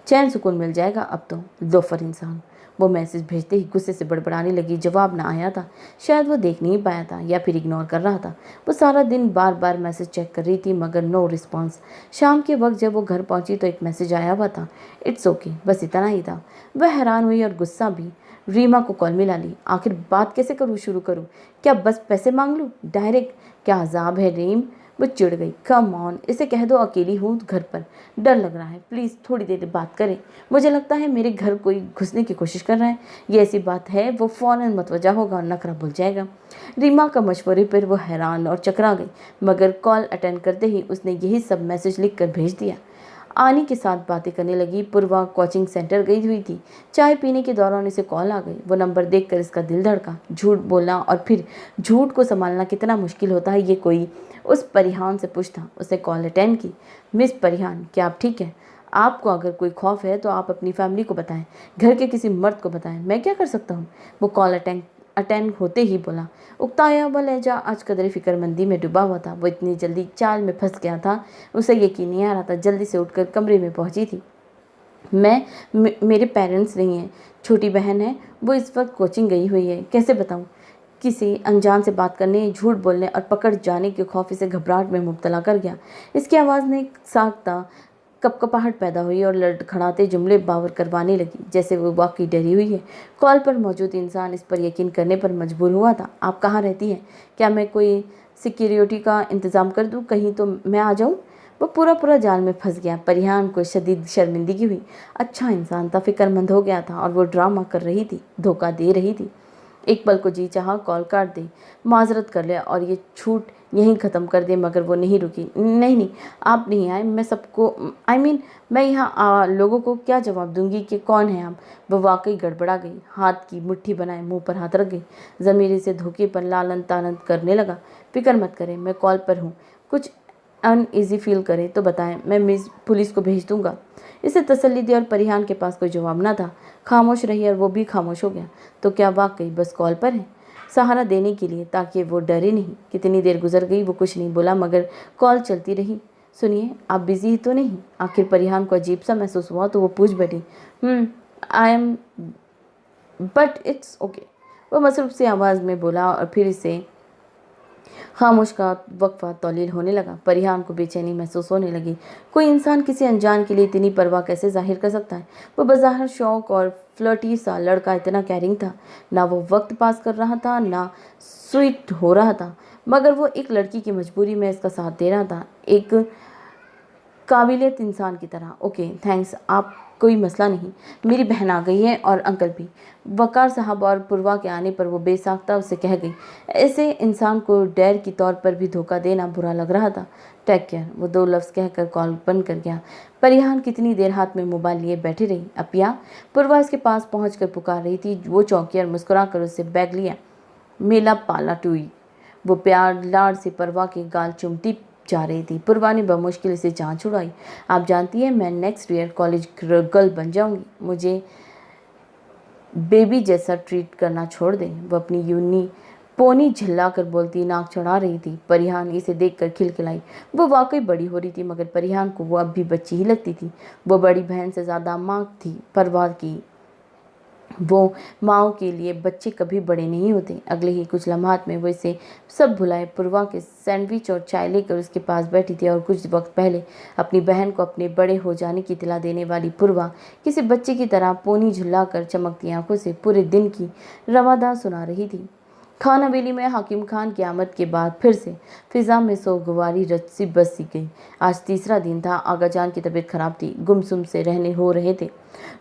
चैन सुकून मिल जाएगा अब तो। लोफर इंसान। वो मैसेज भेजते ही गुस्से से बड़बड़ाने लगी। जवाब ना आया था, शायद वो देख नहीं पाया था या फिर इग्नोर कर रहा था। वो सारा दिन बार बार मैसेज चेक कर रही थी मगर नो रिस्पॉन्स। शाम के वक्त जब वो घर पहुंची तो एक मैसेज आया हुआ था, इट्स ओके, बस इतना ही था। वह हैरान हुई और गुस्सा भी। रीमा को कॉल मिला ली। आखिर बात कैसे करूँ, शुरू करूँ? क्या बस पैसे मांग लूँ डायरेक्ट? क्या अजाब है रीम। वो चिढ़ गई। कम ऑन, इसे कह दो अकेली हूँ घर पर, डर लग रहा है, प्लीज़ थोड़ी देर बात करें। मुझे लगता है मेरे घर कोई घुसने की कोशिश कर रहा है। ये ऐसी बात है वो फ़ौरन मतवजा होगा और नखरा भूल जाएगा। रीमा का मशवरे पर वो हैरान और चकरा गई, मगर कॉल अटेंड करते ही उसने यही सब मैसेज लिख कर भेज दिया। आनी के साथ बातें करने लगी। पूर्वा कोचिंग सेंटर गई हुई थी। चाय पीने के दौरान इसे कॉल आ गई। वो नंबर देखकर इसका दिल धड़का। झूठ बोलना और फिर झूठ को संभालना कितना मुश्किल होता है ये कोई उस परिहान से पूछता। उसने कॉल अटेंड की। मिस परिहान, क्या आप ठीक हैं? आपको अगर कोई खौफ है तो आप अपनी फैमिली को बताएं, घर के किसी मर्द को बताएं। मैं क्या कर सकता हूँ? वो कॉल अटेंड होते ही बोला। उकताया हुआ लहजा आज कदरे फिक्रमंदी में डूबा हुआ था। वो इतनी जल्दी चाल में फंस गया था, उसे यकीन नहीं आ रहा था। जल्दी से उठकर कमरे में पहुंची थी। मेरे पेरेंट्स नहीं हैं, छोटी बहन है, वो इस वक्त कोचिंग गई हुई है। कैसे बताऊं? किसी अनजान से बात करने, झूठ बोलने और पकड़ जाने के खौफ इसे घबराहट में मुब्तला कर गया। इसकी आवाज़ में साख्ता कपकपाहट पैदा हुई और लड़खड़ाते जुमले बावर करवाने लगी, जैसे वो वाकई डरी हुई है। कॉल पर मौजूद इंसान इस पर यकीन करने पर मजबूर हुआ था। आप कहाँ रहती हैं? क्या मैं कोई सिक्योरिटी का इंतज़ाम कर दूँ, कहीं तो मैं आ जाऊँ? वो पूरा जाल में फंस गया। परिहान को शदीद शर्मिंदगी हुई। अच्छा इंसान था, फिक्रमंद हो गया था और वो ड्रामा कर रही थी, धोखा दे रही थी। एक पल को जी चाहा कॉल काट दे, माजरत कर ले और ये छूट यहीं ख़त्म कर दे, मगर वो नहीं रुकी। नहीं, आप नहीं आए, मैं सबको मैं यहाँ लोगों को क्या जवाब दूंगी कि कौन है आप? वो वाकई गड़बड़ा गई। हाथ की मुट्ठी बनाए मुंह पर हाथ रख गई। ज़मीरी से धोखे पर लालन तानन करने लगा। फिक्र मत करें, मैं कॉल पर हूँ। कुछ अनईजी फील करे तो बताएं, मैं मिस पुलिस को भेज दूंगा। इसे तसल्ली दी और परिहान के पास कोई जवाब ना था। खामोश रही और वो भी खामोश हो गया। तो क्या वाकई बस कॉल पर है, सहारा देने के लिए, ताकि वो डरे नहीं? कितनी देर गुजर गई, वो कुछ नहीं बोला, मगर कॉल चलती रही। सुनिए, आप बिजी तो नहीं? आखिर परिहान को अजीब सा महसूस हुआ तो वो पूछ बैठी। I am, but it's okay, वो मसरूफ सी आवाज़ में बोला और फिर इसे खामोश का वक्फा तौलील होने लगा। परिहान को बेचैनी महसूस होने लगी। कोई इंसान किसी अनजान के लिए इतनी परवाह कैसे जाहिर कर सकता है। वो बज़ाहिर शौक और फ्लर्टी सा लड़का इतना कैरिंग था। ना वो वक्त पास कर रहा था, ना स्वीट हो रहा था, मगर वो एक लड़की की मजबूरी में इसका साथ दे रहा था, एक काबिलियत इंसान की तरह। ओके थैंक्स, आप कोई मसला नहीं। मेरी बहन आ गई है और अंकल भी। वकार साहब और पूर्वा के आने पर वो बेसाख्ता उससे कह गई। ऐसे इंसान को डैर की तौर पर भी धोखा देना बुरा लग रहा था। टेक केयर, वो दो लफ्ज़ कहकर कॉल बंद कर गया। परिहान कितनी देर हाथ में मोबाइल लिए बैठी रही। अपिया, पूर्वा इसके पास पहुंचकर पुकार रही थी। वो चौंकी और मुस्कुरा कर उससे बैग लिया। मेला पाला टूई। वो प्यार लाड़ से परवा के गाल चुमती जा रही थी। पूर्वा ने बमुश्किल से जान छुड़ाई। आप जानती हैं, मैं नेक्स्ट ईयर कॉलेज गर्ल बन जाऊंगी। मुझे बेबी जैसा ट्रीट करना छोड़ दें। वो अपनी यूनी पोनी झल्ला कर बोलती नाक चढ़ा रही थी। परिहान इसे देखकर खिलखिलाई। वो वाकई बड़ी हो रही थी, मगर परिहान को वो अब भी बच्ची ही लगती थी। वो बड़ी बहन से ज़्यादा माँ थी परवा की। वो माओ के लिए बच्चे कभी बड़े नहीं होते। अगले ही कुछ लम्हात में वो इसे सब भुलाए पूर्वा के सैंडविच और चाय लेकर उसके पास बैठी थी। और कुछ वक्त पहले अपनी बहन को अपने बड़े हो जाने की इत्तला देने वाली पूर्वा किसी बच्चे की तरह पोनी झुलाकर चमकती आंखों से पूरे दिन की रवादां सुना रही थी। खान हवेली में हाकिम खान की आमद के बाद फिर से फिजा में सोगवारी रची बसी गई। आज तीसरा दिन था। आगा जान की तबीयत खराब थी, गुमसुम से रहने हो रहे थे।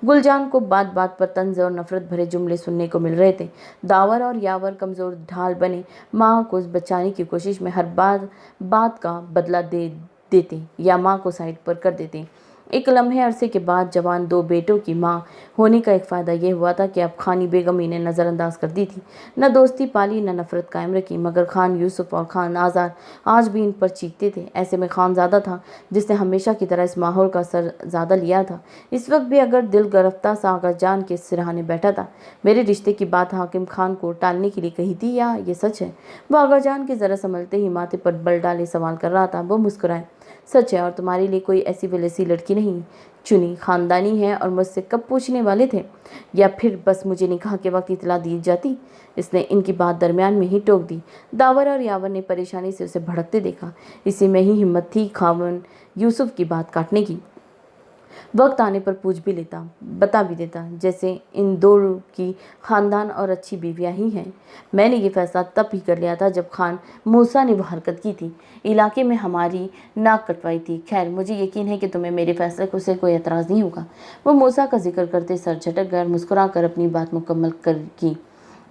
गुलजान को बात बात पर तंज और नफरत भरे जुमले सुनने को मिल रहे थे। दावर और यावर कमजोर ढाल बने माँ को बचाने की कोशिश में हर बात का बदला दे देते या माँ को साइड पर कर देते। एक लम्हे अरसे के बाद जवान दो बेटों की माँ होने का एक फ़ायदा यह हुआ था कि अब खानी बेगम इन्हें नज़रअंदाज कर दी थी। न दोस्ती पाली, न नफरत कायम रखी, मगर खान यूसुफ और खान आज़ाद आज भी इन पर चीखते थे। ऐसे में खानज़ादा था, जिसने हमेशा की तरह इस माहौल का सर ज़्यादा लिया था। इस वक्त भी अगर दिल गिरफ्तार सा आगा जान के सिरहाने बैठा था। मेरे रिश्ते की बात हाकिम खान को टालने के लिए कही थी या ये सच है? वो आगा जान के ज़रा संभलते ही माथे पर बल डाले सवाल कर रहा था। वो मुस्कुराए। सच है, और तुम्हारे लिए कोई ऐसी वैसी लड़की नहीं चुनी, खानदानी है। और मुझसे कब पूछने वाले थे? या फिर बस मुझे निकाह के वक्त इतला दी जाती? इसने इनकी बात दरमियान में ही टोक दी। दावर और यावर ने परेशानी से उसे भड़कते देखा। इसी में ही हिम्मत थी खावन यूसुफ की बात काटने की। वक्त आने पर पूछ भी लेता, बता भी देता, जैसे इन दो की ख़ानदान और अच्छी बीवियां ही हैं। मैंने ये फैसला तब ही कर लिया था जब खान मूसा ने वो हरकत की थी, इलाके में हमारी नाक कटवाई थी। खैर, मुझे यकीन है कि तुम्हें मेरे फैसले को से कोई एतराज़ नहीं होगा। वो मूसा का जिक्र करते सर झटक गए और मुस्कुरा कर अपनी बात मुकम्मल कर की।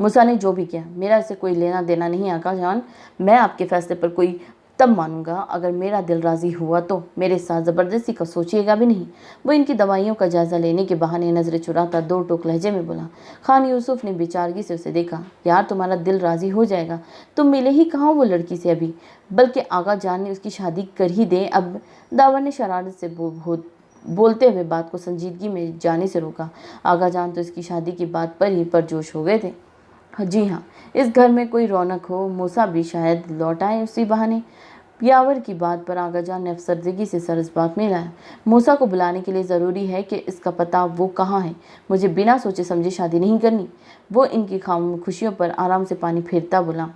मूसा ने जो भी किया, मेरा इससे कोई लेना देना नहीं आका जान। मैं आपके फैसले पर कोई तब मानूंगा अगर मेरा दिल राज़ी हुआ तो। मेरे साथ ज़बरदस्ती का सोचिएगा भी नहीं। वो इनकी दवाइयों का जायज़ा लेने के बहाने नज़रें चुराता दो टोक लहजे में बोला। खान यूसुफ ने बेचारगी से उसे देखा। यार, तुम्हारा दिल राज़ी हो जाएगा, तुम मिले ही कहाँ वो लड़की से अभी, बल्कि आगा जान ने उसकी शादी कर ही दे अब। दावर ने शरारत से बोलते हुए बात को संजीदगी में जाने से रोका। आगा जान तो इसकी शादी की बात पर ही परजोश हो गए थे। जी हाँ, इस घर में कोई रौनक हो, मूसा भी शायद लौट आए उसी बहाने। यावर की बात पर आगाजान ने अफसरदगी से सर इस बात में लाया। मूसा को बुलाने के लिए ज़रूरी है कि इसका पता वो कहाँ है। मुझे बिना सोचे समझे शादी नहीं करनी। वो इनकी खुशियों पर आराम से पानी फेरता बोला।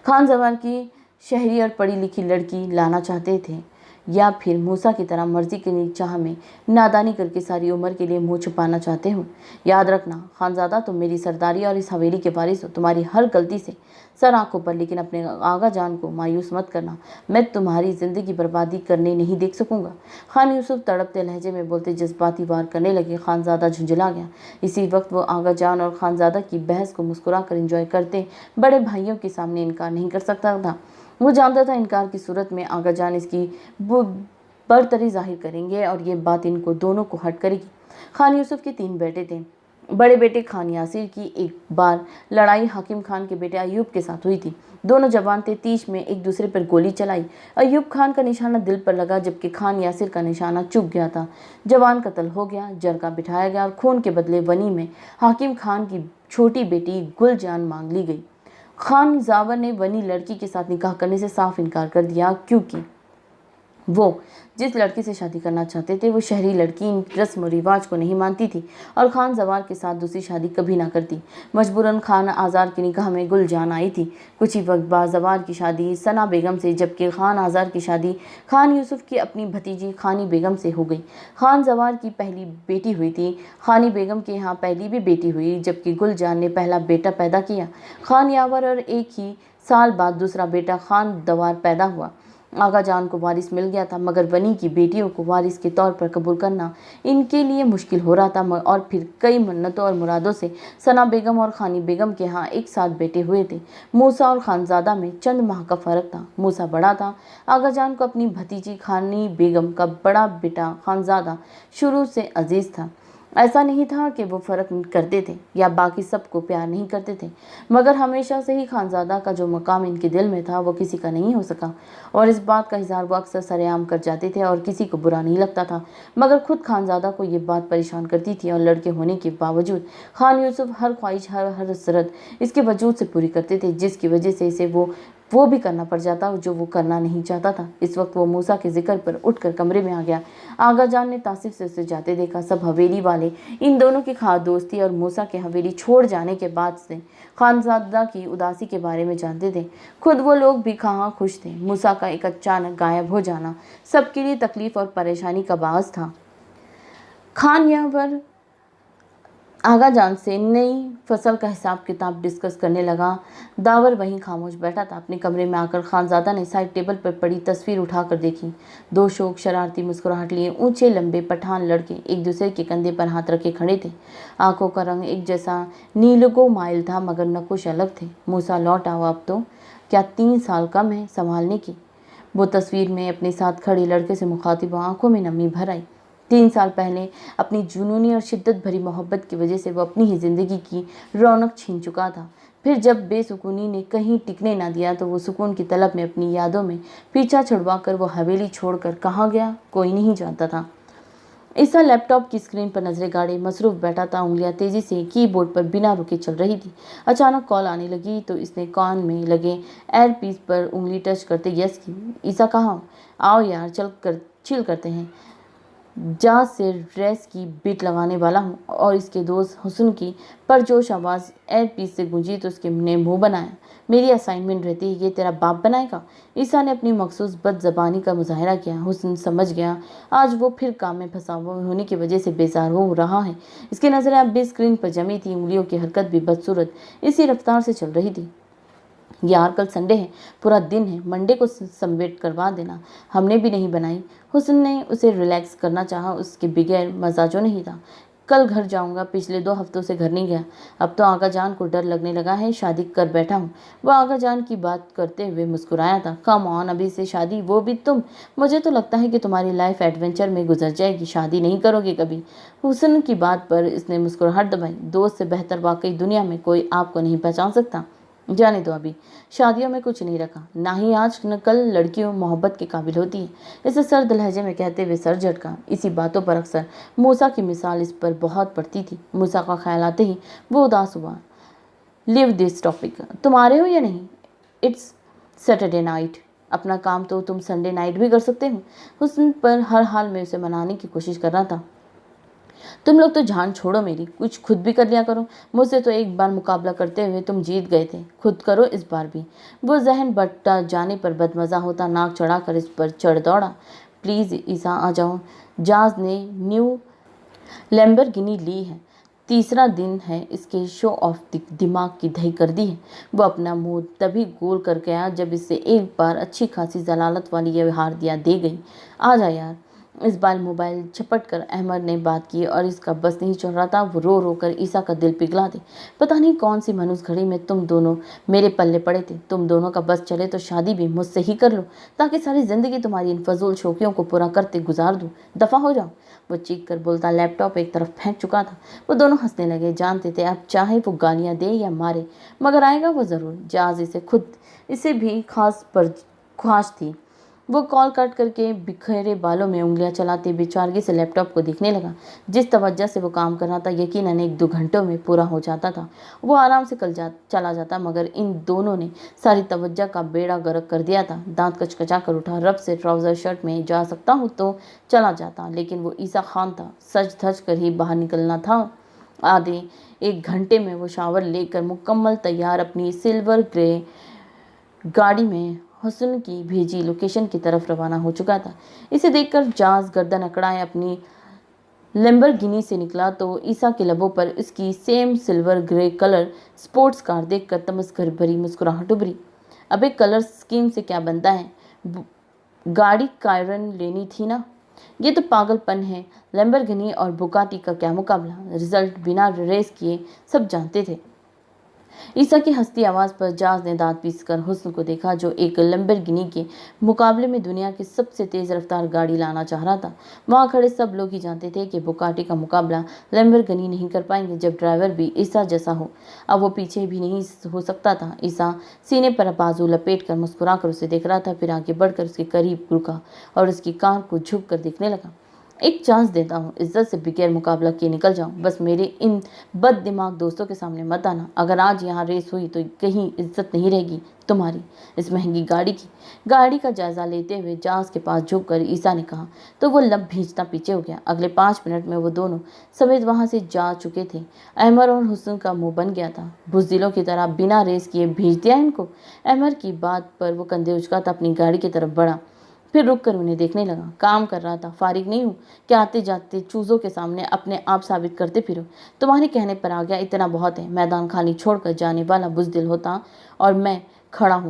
खान जवान की शहरी और पढ़ी लिखी लड़की लाना चाहते थे, या फिर मूसा की तरह मर्जी की चाह में नादानी करके सारी उम्र के लिए मुंह छुपाना चाहते हो? याद रखना खानज़ादा, तुम मेरी सरदारी और इस हवेली के वारिस हो। तुम्हारी हर गलती से सर आंखों पर, लेकिन अपने आगा जान को मायूस मत करना। मैं तुम्हारी ज़िंदगी बर्बादी करने नहीं देख सकूंगा। खान यूसुफ तड़पते लहजे में बोलते जज्बाती वार करने लगे। खानज़ादा झुंझला गया। इसी वक्त वो आगा जान और खानज़ादा की बहस को मुस्कुरा कर इंजॉय करते बड़े भाइयों के सामने इनकार नहीं कर सकता था। वो जानता था इनकार की सूरत में आगा जान इसकी बरतरी जाहिर करेंगे और ये बात इनको दोनों को हट करेगी। खान यूसुफ के 3 बेटे थे। बड़े बेटे खान यासिर की एक बार लड़ाई हाकिम खान के बेटे अयूब के साथ हुई थी। दोनों जवान थे, तीज में एक दूसरे पर गोली चलाई। अयूब खान का निशाना दिल पर लगा, जबकि खान यासिर का निशाना चूक गया था। जवान कत्ल हो गया, जरगा बिठाया गया और खून के बदले वनी में हाकिम खान की छोटी बेटी गुलजान मांग ली गई। खान जावर ने वनी लड़की के साथ निकाह करने से साफ इनकार कर दिया, क्योंकि वो जिस लड़की से शादी करना चाहते थे वो शहरी लड़की इन रस्म और रिवाज को नहीं मानती थी और खान जवार के साथ दूसरी शादी कभी ना करती। मजबूरन खान आज़ार की निकाह में गुलजान आई थी। कुछ ही वक्त बाद जवार की शादी सना बेगम से, जबकि खान आज़ार की शादी खान यूसुफ की अपनी भतीजी खानी बेगम से हो गई। खान जवार की पहली बेटी हुई थी। खानी बेगम के यहाँ पहली भी बेटी हुई, जबकि गुलजान ने पहला बेटा पैदा किया। खान यावर और एक ही साल बाद दूसरा बेटा खान दवार पैदा हुआ। आगा जान को वारिस मिल गया था, मगर वनी की बेटियों को वारिस के तौर पर कबूल करना इनके लिए मुश्किल हो रहा था। और फिर कई मन्नतों और मुरादों से सना बेगम और खानी बेगम के यहाँ एक साथ बेटे हुए थे। मूसा और खानजादा में चंद माह का फर्क था। मूसा बड़ा था। आगा जान को अपनी भतीजी खानी बेगम का बड़ा बेटा खानजादा शुरू से अजीज था। ऐसा नहीं था कि वो फ़र्क करते थे या बाकी सबको प्यार नहीं करते थे, मगर हमेशा से ही खानज़ादा का जो मकाम इनके दिल में था वो किसी का नहीं हो सका, और इस बात का इज़हार वो अक्सर सरेआम कर जाते थे और किसी को बुरा नहीं लगता था। मगर खुद खानज़ादा को ये बात परेशान करती थी, और लड़के होने के बावजूद खान यूसुफ हर ख्वाहिश, हर हसरत इसके वजूद से पूरी करते थे, जिसकी वजह से इसे वो भी करना पड़ जाता जो वो करना नहीं चाहता था। इस वक्त वो मूसा के जिक्र पर उठकर कमरे में आ गया। आगा जान ने तासिफ से उसे जाते देखा। सब हवेली वाले इन दोनों की खास दोस्ती और मूसा के हवेली छोड़ जाने के बाद से खानजादा की उदासी के बारे में जानते थे। खुद वो लोग भी कहाँ खुश थे। मूसा का एक अचानक गायब हो जाना सबके लिए तकलीफ और परेशानी का बायस था। खान यावर आगा जान से नई फसल का हिसाब किताब डिस्कस करने लगा। दावर वहीं खामोश बैठा था। अपने कमरे में आकर खानजादा ने साइड टेबल पर पड़ी तस्वीर उठाकर देखी। दो शौक शरारती मुस्कुराहट लिए ऊंचे लंबे पठान लड़के एक दूसरे के कंधे पर हाथ रखे खड़े थे। आंखों का रंग एक जैसा नीलगो माइल था, मगर नकुश अलग थे। मूसा लौट आओ, अब तो क्या 3 साल कम है संभालने की? वो तस्वीर में अपने साथ खड़े लड़के से मुखातिब आंखों में नमी भर आई। 3 साल पहले अपनी जुनूनी और शिद्दत भरी मोहब्बत की वजह से वो अपनी ही जिंदगी की रौनक छीन चुका था। फिर जब बेसुकूनी ने कहीं टिकने ना दिया तो वो सुकून की तलब में अपनी यादों में पीछा छुड़वा कर वो हवेली छोड़कर कहाँ गया कोई नहीं जानता था। ईसा लैपटॉप की स्क्रीन पर नजरें गाड़े मसरूफ बैठा था। उंगलियां तेजी से कीबोर्ड पर बिना रुके चल रही थी। अचानक कॉल आने लगी तो इसने कान में लगे एयरपीस पर उंगली टच करते यस की। ईसा कहाँ? आओ यार, चल कर चिल करते हैं। जहाज से रेस की बीट लगाने वाला हूँ। और इसके दोस्त हुस्न की परजोश आवाज़ एयरपीस से गूंजी तो उसके ने मुंह बनाया। मेरी असाइनमेंट रहती है, ये तेरा बाप बनाएगा? ईसा ने अपनी मखसूस बदजबानी का मुजाहरा किया। हुस्न समझ गया आज वो फिर काम में फंसा हुआ होने की वजह से बेजार हो रहा है। इसकी नज़रें अब भी स्क्रीन पर जमी थी। उंगलियों की हरकत भी बदसूरत इसी रफ्तार से चल रही थी। यार कल संडे है, पूरा दिन है, मंडे को सबमिट करवा देना। हमने भी नहीं बनाई। हुस्न ने उसे रिलैक्स करना चाहा, उसके बगैर मजाजो नहीं था। कल घर जाऊंगा, पिछले 2 हफ्तों से घर नहीं गया। अब तो आगा जान को डर लगने लगा है, शादी कर बैठा हूँ। वह आगा जान की बात करते हुए मुस्कुराया था। कम ऑन, अभी से शादी, वो भी तुम? मुझे तो लगता है कि तुम्हारी लाइफ एडवेंचर में गुजर जाएगी, शादी नहीं करोगे कभी। हुस्न की बात पर इसने मुस्कुराहट दबाई। दोस्त से बेहतर वाकई दुनिया में कोई आपको नहीं पहचान सकता। जाने दो, अभी शादियों में कुछ नहीं रखा, ना ही आज न कल लड़कियों मोहब्बत के काबिल होती है। इसे सर्द लहजे में कहते हुए सर झटका। इसी बातों पर अक्सर मूसा की मिसाल इस पर बहुत पड़ती थी। मूसा का ख्याल आते ही वो उदास हुआ। लिव दिस टॉपिक, तुम आ रहे हो या नहीं? इट्स सैटरडे नाइट, अपना काम तो तुम संडे नाइट भी कर सकते हो। हुस्न पर हर हाल में उसे मनाने की कोशिश कर रहा था। तुम लोग तो जान छोड़ो मेरी, कुछ खुद भी कर लिया करो। मुझसे तो एक बार मुकाबला करते हुए तुम जीत गए थे, खुद करो इस बार भी। वो जहन बट्टा जाने पर बदमज़ा होता नाक चढ़ाकर इस पर चढ़ दौड़ा। प्लीज़ ईसा आ जाओ, जाज ने न्यू लैम्बोर्गिनी ली है, 3रा दिन है, इसके शो ऑफ दिमाग की दही कर दी है। वो अपना मुंह तभी गोल कर गया जब इससे एक बार अच्छी खासी जलालत वाली ये हार दिया दे गई। आ जा यार। इस बार मोबाइल झपट कर अहमद ने बात की और इसका बस नहीं चल रहा था। वो रो रो कर ईसा का दिल पिघला दे। पता नहीं कौन सी मनुष्य घड़ी में तुम दोनों मेरे पल्ले पड़े थे। तुम दोनों का बस चले तो शादी भी मुझसे ही कर लो, ताकि सारी जिंदगी तुम्हारी इन फजूल शौकियों को पूरा करते गुजार दूं। दफा हो जाओ। वो चीख कर बोलता लैपटॉप एक तरफ फेंक चुका था। वो दोनों हंसने लगे। जानते थे अब चाहे वो गालियां दे या मारे, मगर आएगा वो ज़रूर। जाज इसे भी खास पर ख्वाहिश थी। वो कॉल कट करके बिखरे बालों में उंगलियां चलाते बेचारगी से लैपटॉप को देखने लगा। जिस तवज्जो से वो काम कर रहा था यकीनन 1-2 घंटों में पूरा हो जाता था। वो आराम से चला जाता, मगर इन दोनों ने सारी तवज्जो का बेड़ा गर्क कर दिया था। दांत कचकचा कर उठा। रब से ट्राउजर शर्ट में जा सकता हूँ तो चला जाता, लेकिन वो ईसा खान था, सज धज कर ही बाहर निकलना था। आधे 1 घंटे में वो शावर लेकर मुकम्मल तैयार अपनी सिल्वर ग्रे गाड़ी में हुस्न की भेजी लोकेशन की तरफ रवाना हो चुका था। इसे देखकर जाज गर्दन अकड़ाए अपनी लैम्बोर्गिनी से निकला तो ईसा के लबों पर इसकी same silver grey colour sports car देखकर तमस्कर भरी मुस्कुराहट उभरी। अबे कलर स्कीम से क्या बनता है, गाड़ी कायरन लेनी थी ना। ये तो पागलपन है। लैम्बोर्गिनी और बुगाटी का क्या मुकाबला। रिजल्ट बिना रेस किए सब जानते थे। ईसा की हंसती आवाज़ पर जाज ने दांत पीसकर हुस्न को देखा, जो एक लैम्बोर्गिनी के मुकाबले में दुनिया की सबसे तेज रफ्तार गाड़ी लाना चाह रहा था। वहां खड़े सब लोग ही जानते थे कि बुगाटी का मुकाबला लैम्बोर्गिनी नहीं कर पाएंगे जब ड्राइवर भी ईसा जैसा हो। अब वो पीछे भी नहीं हो सकता था। ईसा सीने पर बाजू लपेट कर मुस्कुरा कर उसे देख रहा था, फिर आगे बढ़कर उसके करीब रुका और उसकी कार को झुक कर देखने लगा। एक चांस देता हूँ, इज्जत से बगैर मुकाबला किए निकल जाऊँ, बस मेरे इन बद दिमाग दोस्तों के सामने मत आना। अगर आज यहाँ रेस हुई तो कहीं इज्जत नहीं रहेगी तुम्हारी इस महंगी गाड़ी की। गाड़ी का जायजा लेते हुए जाज के पास झुककर ईसा ने कहा तो वो लब भींचता पीछे हो गया। अगले 5 मिनट में वो दोनों समेत वहां से जा चुके थे। अहमर और हुस्न का मुंह बन गया था। बुज़दिलों की तरह बिना रेस किए भींच दिया इनको। अहमर की बात पर वो कंधे उचकाता अपनी गाड़ी की तरफ बढ़ा, फिर रुक कर उन्हें देखने लगा। काम कर रहा था, फारिग नहीं हूँ कि आते जाते चूजों के सामने अपने आप साबित करते फिरो। तुम्हारे कहने पर आ गया, इतना बहुत है। मैदान खाली छोड़कर जाने वाला बुज़दिल होता और मैं खड़ा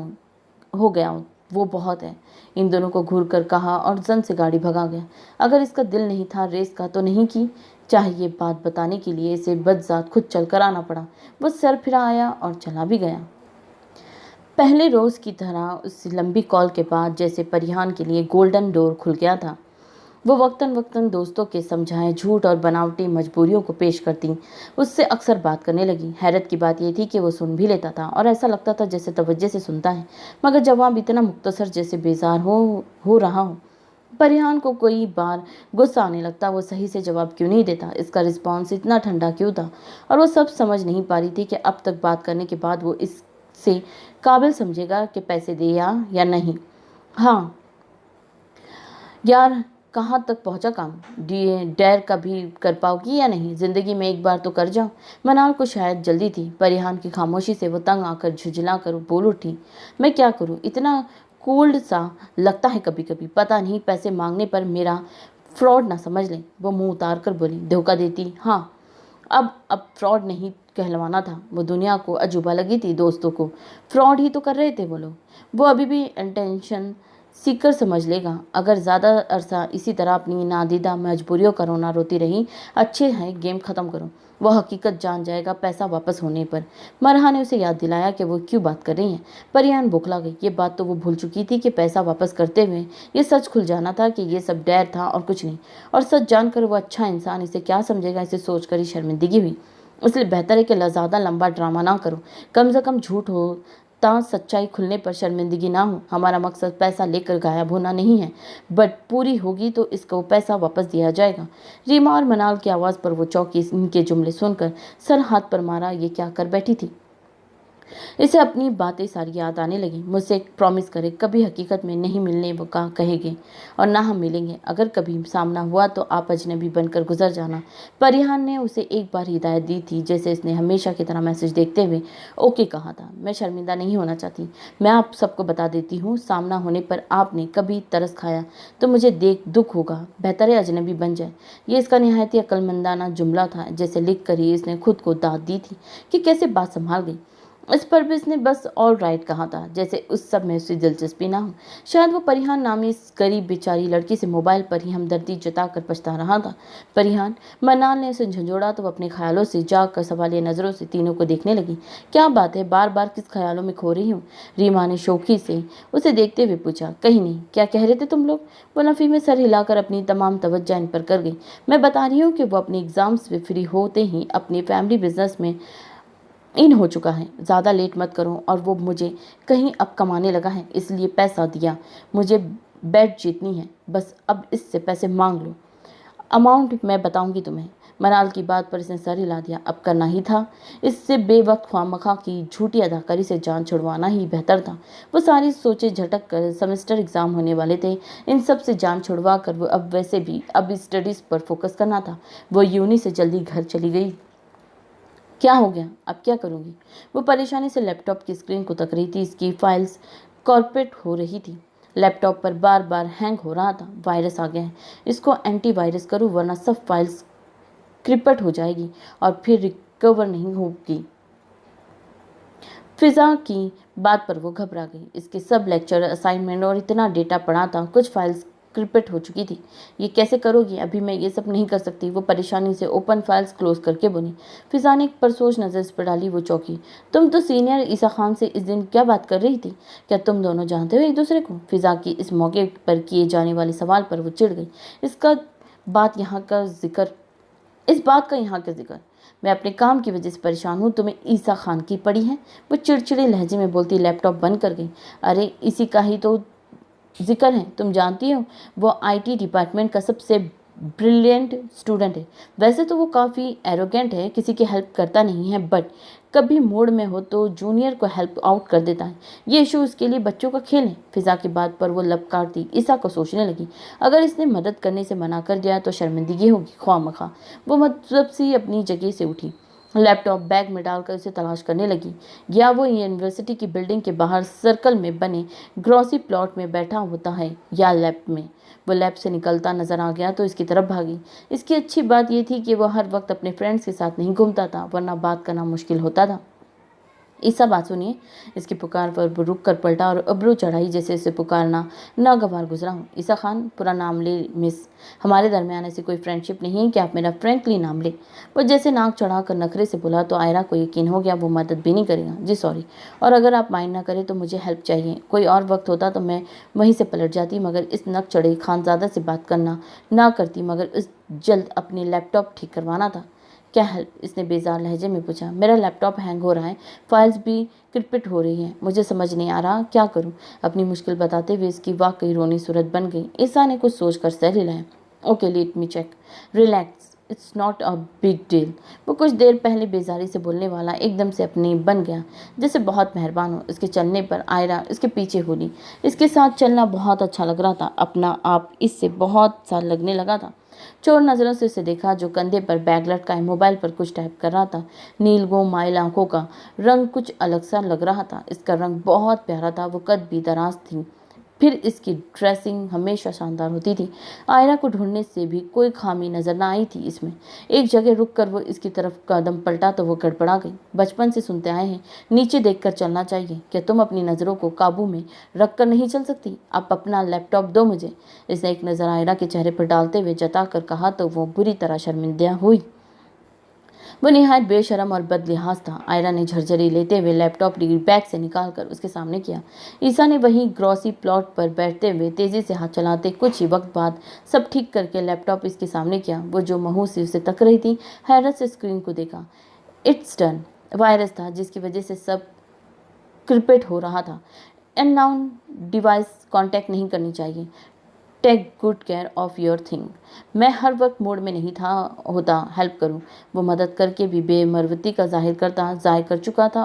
हो गया हूँ, वो बहुत है। इन दोनों को घूर कर कहा और जन से गाड़ी भगा गया। अगर इसका दिल नहीं था रेस का तो नहीं की। चाहे ये बात बताने के लिए इसे बदजात खुद चलकर आना पड़ा। वो सर फिरा आया और चला भी गया। पहले रोज़ की तरह उस लंबी कॉल के बाद जैसे परिहान के लिए गोल्डन डोर खुल गया था। वो वक्तन वक्तन दोस्तों के समझाए झूठ और बनावटी मजबूरियों को पेश करती उससे अक्सर बात करने लगी। हैरत की बात यह थी कि वो सुन भी लेता था और ऐसा लगता था जैसे तवज्जो से सुनता है, मगर जवाब इतना मुख्तसर जैसे बेजार हो रहा हो। परिहान को कई बार गुस्सा आने लगता, वो सही से जवाब क्यों नहीं देता, इसका रिस्पॉन्स इतना ठंडा क्यों था, और वो सब समझ नहीं पा रही थी कि अब तक बात करने के बाद वो इससे काबिल समझेगा कि पैसे दे या नहीं। हाँ यार, कहाँ तक पहुँचा काम? डैर कभी कर पाओगी या नहीं? ज़िंदगी में एक बार तो कर जाओ। मनाल को शायद जल्दी थी। परिहान की खामोशी से वो तंग आकर झुंझला कर बोल उठी, मैं क्या करूँ, इतना कोल्ड सा लगता है कभी कभी। पता नहीं पैसे मांगने पर मेरा फ्रॉड ना समझ लें। वो मुंह उतार कर बोली, धोखा देती? हाँ, अब फ्रॉड नहीं कहलवाना था। वो दुनिया को अजूबा लगी थी, दोस्तों को फ्रॉड ही तो कर रहे थे वो लोग। वो अभी भी इंटेंशन सीकर समझ लेगा। अगर ज़्यादा अरसा इसी तरह अपनी नादीदा मजबूरियों का रोना रोती रही, अच्छे हैं गेम ख़त्म करो। वो हकीकत जान जाएगा पैसा वापस होने पर। मरहा ने उसे याद दिलाया कि वो क्यों बात कर रही हैं। परियान बौखला गई। ये बात तो वो भूल चुकी थी कि पैसा वापस करते हुए ये सच खुल जाना था कि ये सब डैर था और कुछ नहीं। और सच जानकर वो अच्छा इंसान इसे क्या समझेगा, इसे सोचकर ही शर्मिंदगी हुई। इसलिए बेहतर है कि ज़्यादा लंबा ड्रामा ना करो। कम से कम झूठ हो ता सच्चाई खुलने पर शर्मिंदगी ना हो। हमारा मकसद पैसा लेकर गायब होना नहीं है, बट पूरी होगी तो इसको पैसा वापस दिया जाएगा। रीमा और मनाल की आवाज़ पर वो चौंकी। इनके जुमले सुनकर सर हाथ पर मारा। ये क्या कर बैठी थी? इसे अपनी बातें सारी याद आने लगी। मुझसे प्रॉमिस करे कभी हकीकत में नहीं मिलने का कहेंगे और ना हम मिलेंगे। अगर कभी सामना हुआ तो आप अजनबी बनकर गुजर जाना। परिहान ने उसे एक बार हिदायत दी थी, जैसे इसने हमेशा की तरह मैसेज देखते हुए ओके कहा था। मैं शर्मिंदा नहीं होना चाहती। मैं आप सबको बता देती हूँ, सामना होने पर आपने कभी तरस खाया तो मुझे देख दुख होगा। बेहतर है अजनबी बन जाए। ये इसका निहायती अक्लमंदाना जुमला था, जैसे लिख कर ही इसने खुद को दाद दी थी कि कैसे बात संभाल गई। इस पर भी इसने बस ऑल राइट कहा था, जैसे उस सब में उसकी दिलचस्पी ना हो। शायद वो परिहान नामी इस गरीब बेचारी लड़की से मोबाइल पर ही हमदर्दी जताकर पछता रहा था। परिहान, मनाल ने उसे झंझोड़ा तो वो अपने ख्यालों से जाग कर सवालिया नज़रों से तीनों को देखने लगी। क्या बात है, बार बार किस ख्यालों में खो रही हूँ? रीमा ने शौकी से उसे देखते हुए पूछा। कहीं नहीं, क्या कह रहे थे तुम लोग? वो नफ़ी में सर हिलाकर अपनी तमाम तवज्जो इन पर कर गई। मैं बता रही हूँ कि वो अपने एग्जाम्स से फ्री होते ही अपनी फैमिली बिजनेस में इन हो चुका है। ज़्यादा लेट मत करो। और वो मुझे कहीं अब कमाने लगा है, इसलिए पैसा दिया। मुझे बेट जीतनी है, बस अब इससे पैसे मांग लो। अमाउंट मैं बताऊंगी तुम्हें। मनाल की बात पर इसने सर हिला दिया। अब करना ही था। इससे बेवक्त ख्वामखा की झूठी अदाकारी से जान छुड़वाना ही बेहतर था। वो सारी सोचे झटक कर, सेमेस्टर एग्जाम होने वाले थे, इन सब से जान छुड़वा कर वो अब वैसे भी अब स्टडीज पर फोकस करना था। वो यूनी से जल्दी घर चली गई। क्या हो गया, अब क्या करूंगी? वो परेशानी से लैपटॉप की स्क्रीन को तक रही थी। इसकी फाइल्स कॉर्पोरेट हो रही थी। लैपटॉप पर बार बार हैंग हो रहा था। वायरस आ गया है, इसको एंटीवायरस करूं वरना सब फाइल्स क्रिप्ट हो जाएगी और फिर रिकवर नहीं होगी। फिजा की बात पर वो घबरा गई। इसके सब लेक्चर, असाइनमेंट और इतना डेटा पड़ा था, कुछ फाइल्स क्रिप्ट हो चुकी थी। ये कैसे करोगी? अभी मैं ये सब नहीं कर सकती। वो परेशानी से ओपन फाइल्स क्लोज करके बोली। फिजा ने एक परसोच नजर इस पर डाली। वो चौंकी। तुम तो सीनियर ईसा खान से इस दिन क्या बात कर रही थी? क्या तुम दोनों जानते हो एक दूसरे को? फिजा की इस मौके पर किए जाने वाले सवाल पर वो चिढ़ गई। इस बात का यहाँ का जिक्र। मैं अपने काम की वजह से परेशान हूँ, तुम्हें ईसा खान की पड़ी है? वो चिड़चिड़े लहजे में बोलती लैपटॉप बंद कर गई। अरे इसी का ही तो जिक्र है। तुम जानती हो वो आईटी डिपार्टमेंट का सबसे ब्रिलियंट स्टूडेंट है। वैसे तो वो काफ़ी एरोगेंट है, किसी की हेल्प करता नहीं है, बट कभी मूड में हो तो जूनियर को हेल्प आउट कर देता है। ये इशू उसके लिए बच्चों का खेल है। फिजा की बात पर वो लपकारती ईसा को सोचने लगी। अगर इसने मदद करने से मना कर दिया तो शर्मिंदगी होगी ख्वामखा। वो मतलब सी अपनी जगह से उठी, लैपटॉप बैग में डालकर उसे तलाश करने लगी। या वो यूनिवर्सिटी की बिल्डिंग के बाहर सर्कल में बने ग्रॉसी प्लॉट में बैठा होता है या लैब में। वो लैब से निकलता नजर आ गया तो इसकी तरफ भागी। इसकी अच्छी बात यह थी कि वो हर वक्त अपने फ्रेंड्स के साथ नहीं घूमता था, वरना बात करना मुश्किल होता था। ईसा बात सुनिए। इसकी पुकार पर वो रुक कर पलटा और अब्रू चढ़ाई जैसे इसे पुकारना नागवार गुजरा हूँ। ईसा खान, पूरा नाम ले मिस। हमारे दरमियान ऐसी कोई फ्रेंडशिप नहीं है कि आप मेरा फ्रैंकली नाम ले। वो जैसे नाक चढ़ाकर नखरे से बोला तो आयरा को यकीन हो गया वो मदद भी नहीं करेगा। जी सॉरी, और अगर आप माइंड ना करें तो मुझे हेल्प चाहिए। कोई और वक्त होता तो मैं वहीं से पलट जाती, मगर इस नक चढ़े खानजादा से बात करना ना करती, मगर इस जल्द अपनी लैपटॉप ठीक करवाना था। क्या हेल्प? इसने बेजार लहजे में पूछा। मेरा लैपटॉप हैंग हो रहा है, फाइल्स भी क्रिप्ट हो रही हैं, मुझे समझ नहीं आ रहा क्या करूं। अपनी मुश्किल बताते हुए इसकी वाकई रोनी सूरत बन गई। ईसा ने कुछ सोचकर सर हिलाया। Okay let me check, relax, it's not a big deal. वो कुछ देर पहले बेजारी से बोलने वाला एकदम से अपनी बन गया, जैसे बहुत मेहरबान हो। इसके चलने पर आयरा इसके पीछे हो ली। इसके साथ चलना बहुत अच्छा लग रहा था, अपना आप इससे बहुत सा लगने लगा था। चोर नजरों से उसे देखा, जो कंधे पर बैग लटकाए मोबाइल पर कुछ टाइप कर रहा था। नीलगो माइल आंखों का रंग कुछ अलग सा लग रहा था। इसका रंग बहुत प्यारा था। वो कद भी दराज थी, फिर इसकी ड्रेसिंग हमेशा शानदार होती थी। आयरा को ढूंढने से भी कोई खामी नजर ना आई थी इसमें। एक जगह रुककर वो इसकी तरफ कदम पलटा तो वो गड़बड़ा गई। बचपन से सुनते आए हैं नीचे देखकर चलना चाहिए। क्या तुम अपनी नज़रों को काबू में रखकर नहीं चल सकती? आप अपना लैपटॉप दो मुझे। इसने एक नज़र आयरा के चेहरे पर डालते हुए जता कर कहा तो वो बुरी तरह शर्मिंदा हुई। वो निहायत बेशरम और बदलिहाज था। आयरा ने झरझरी लेते हुए लैपटॉप बैग से निकालकर उसके सामने किया। ईसा ने वहीं ग्रॉसी प्लॉट पर बैठते हुए तेजी से हाथ चलाते कुछ ही वक्त बाद सब ठीक करके लैपटॉप इसके सामने किया। वो जो महू से उसे तक रही थी, हैरत से स्क्रीन को देखा। It's done. वायरस था जिसकी वजह से सब क्रिप्ट हो रहा था। एंड नाउन डिवाइस कांटेक्ट नहीं करनी चाहिए। Take good care of your thing. मैं हर वक्त मूड में नहीं था होता हेल्प करूं। वो मदद करके भी बेमरवती का जाहिर कर चुका था।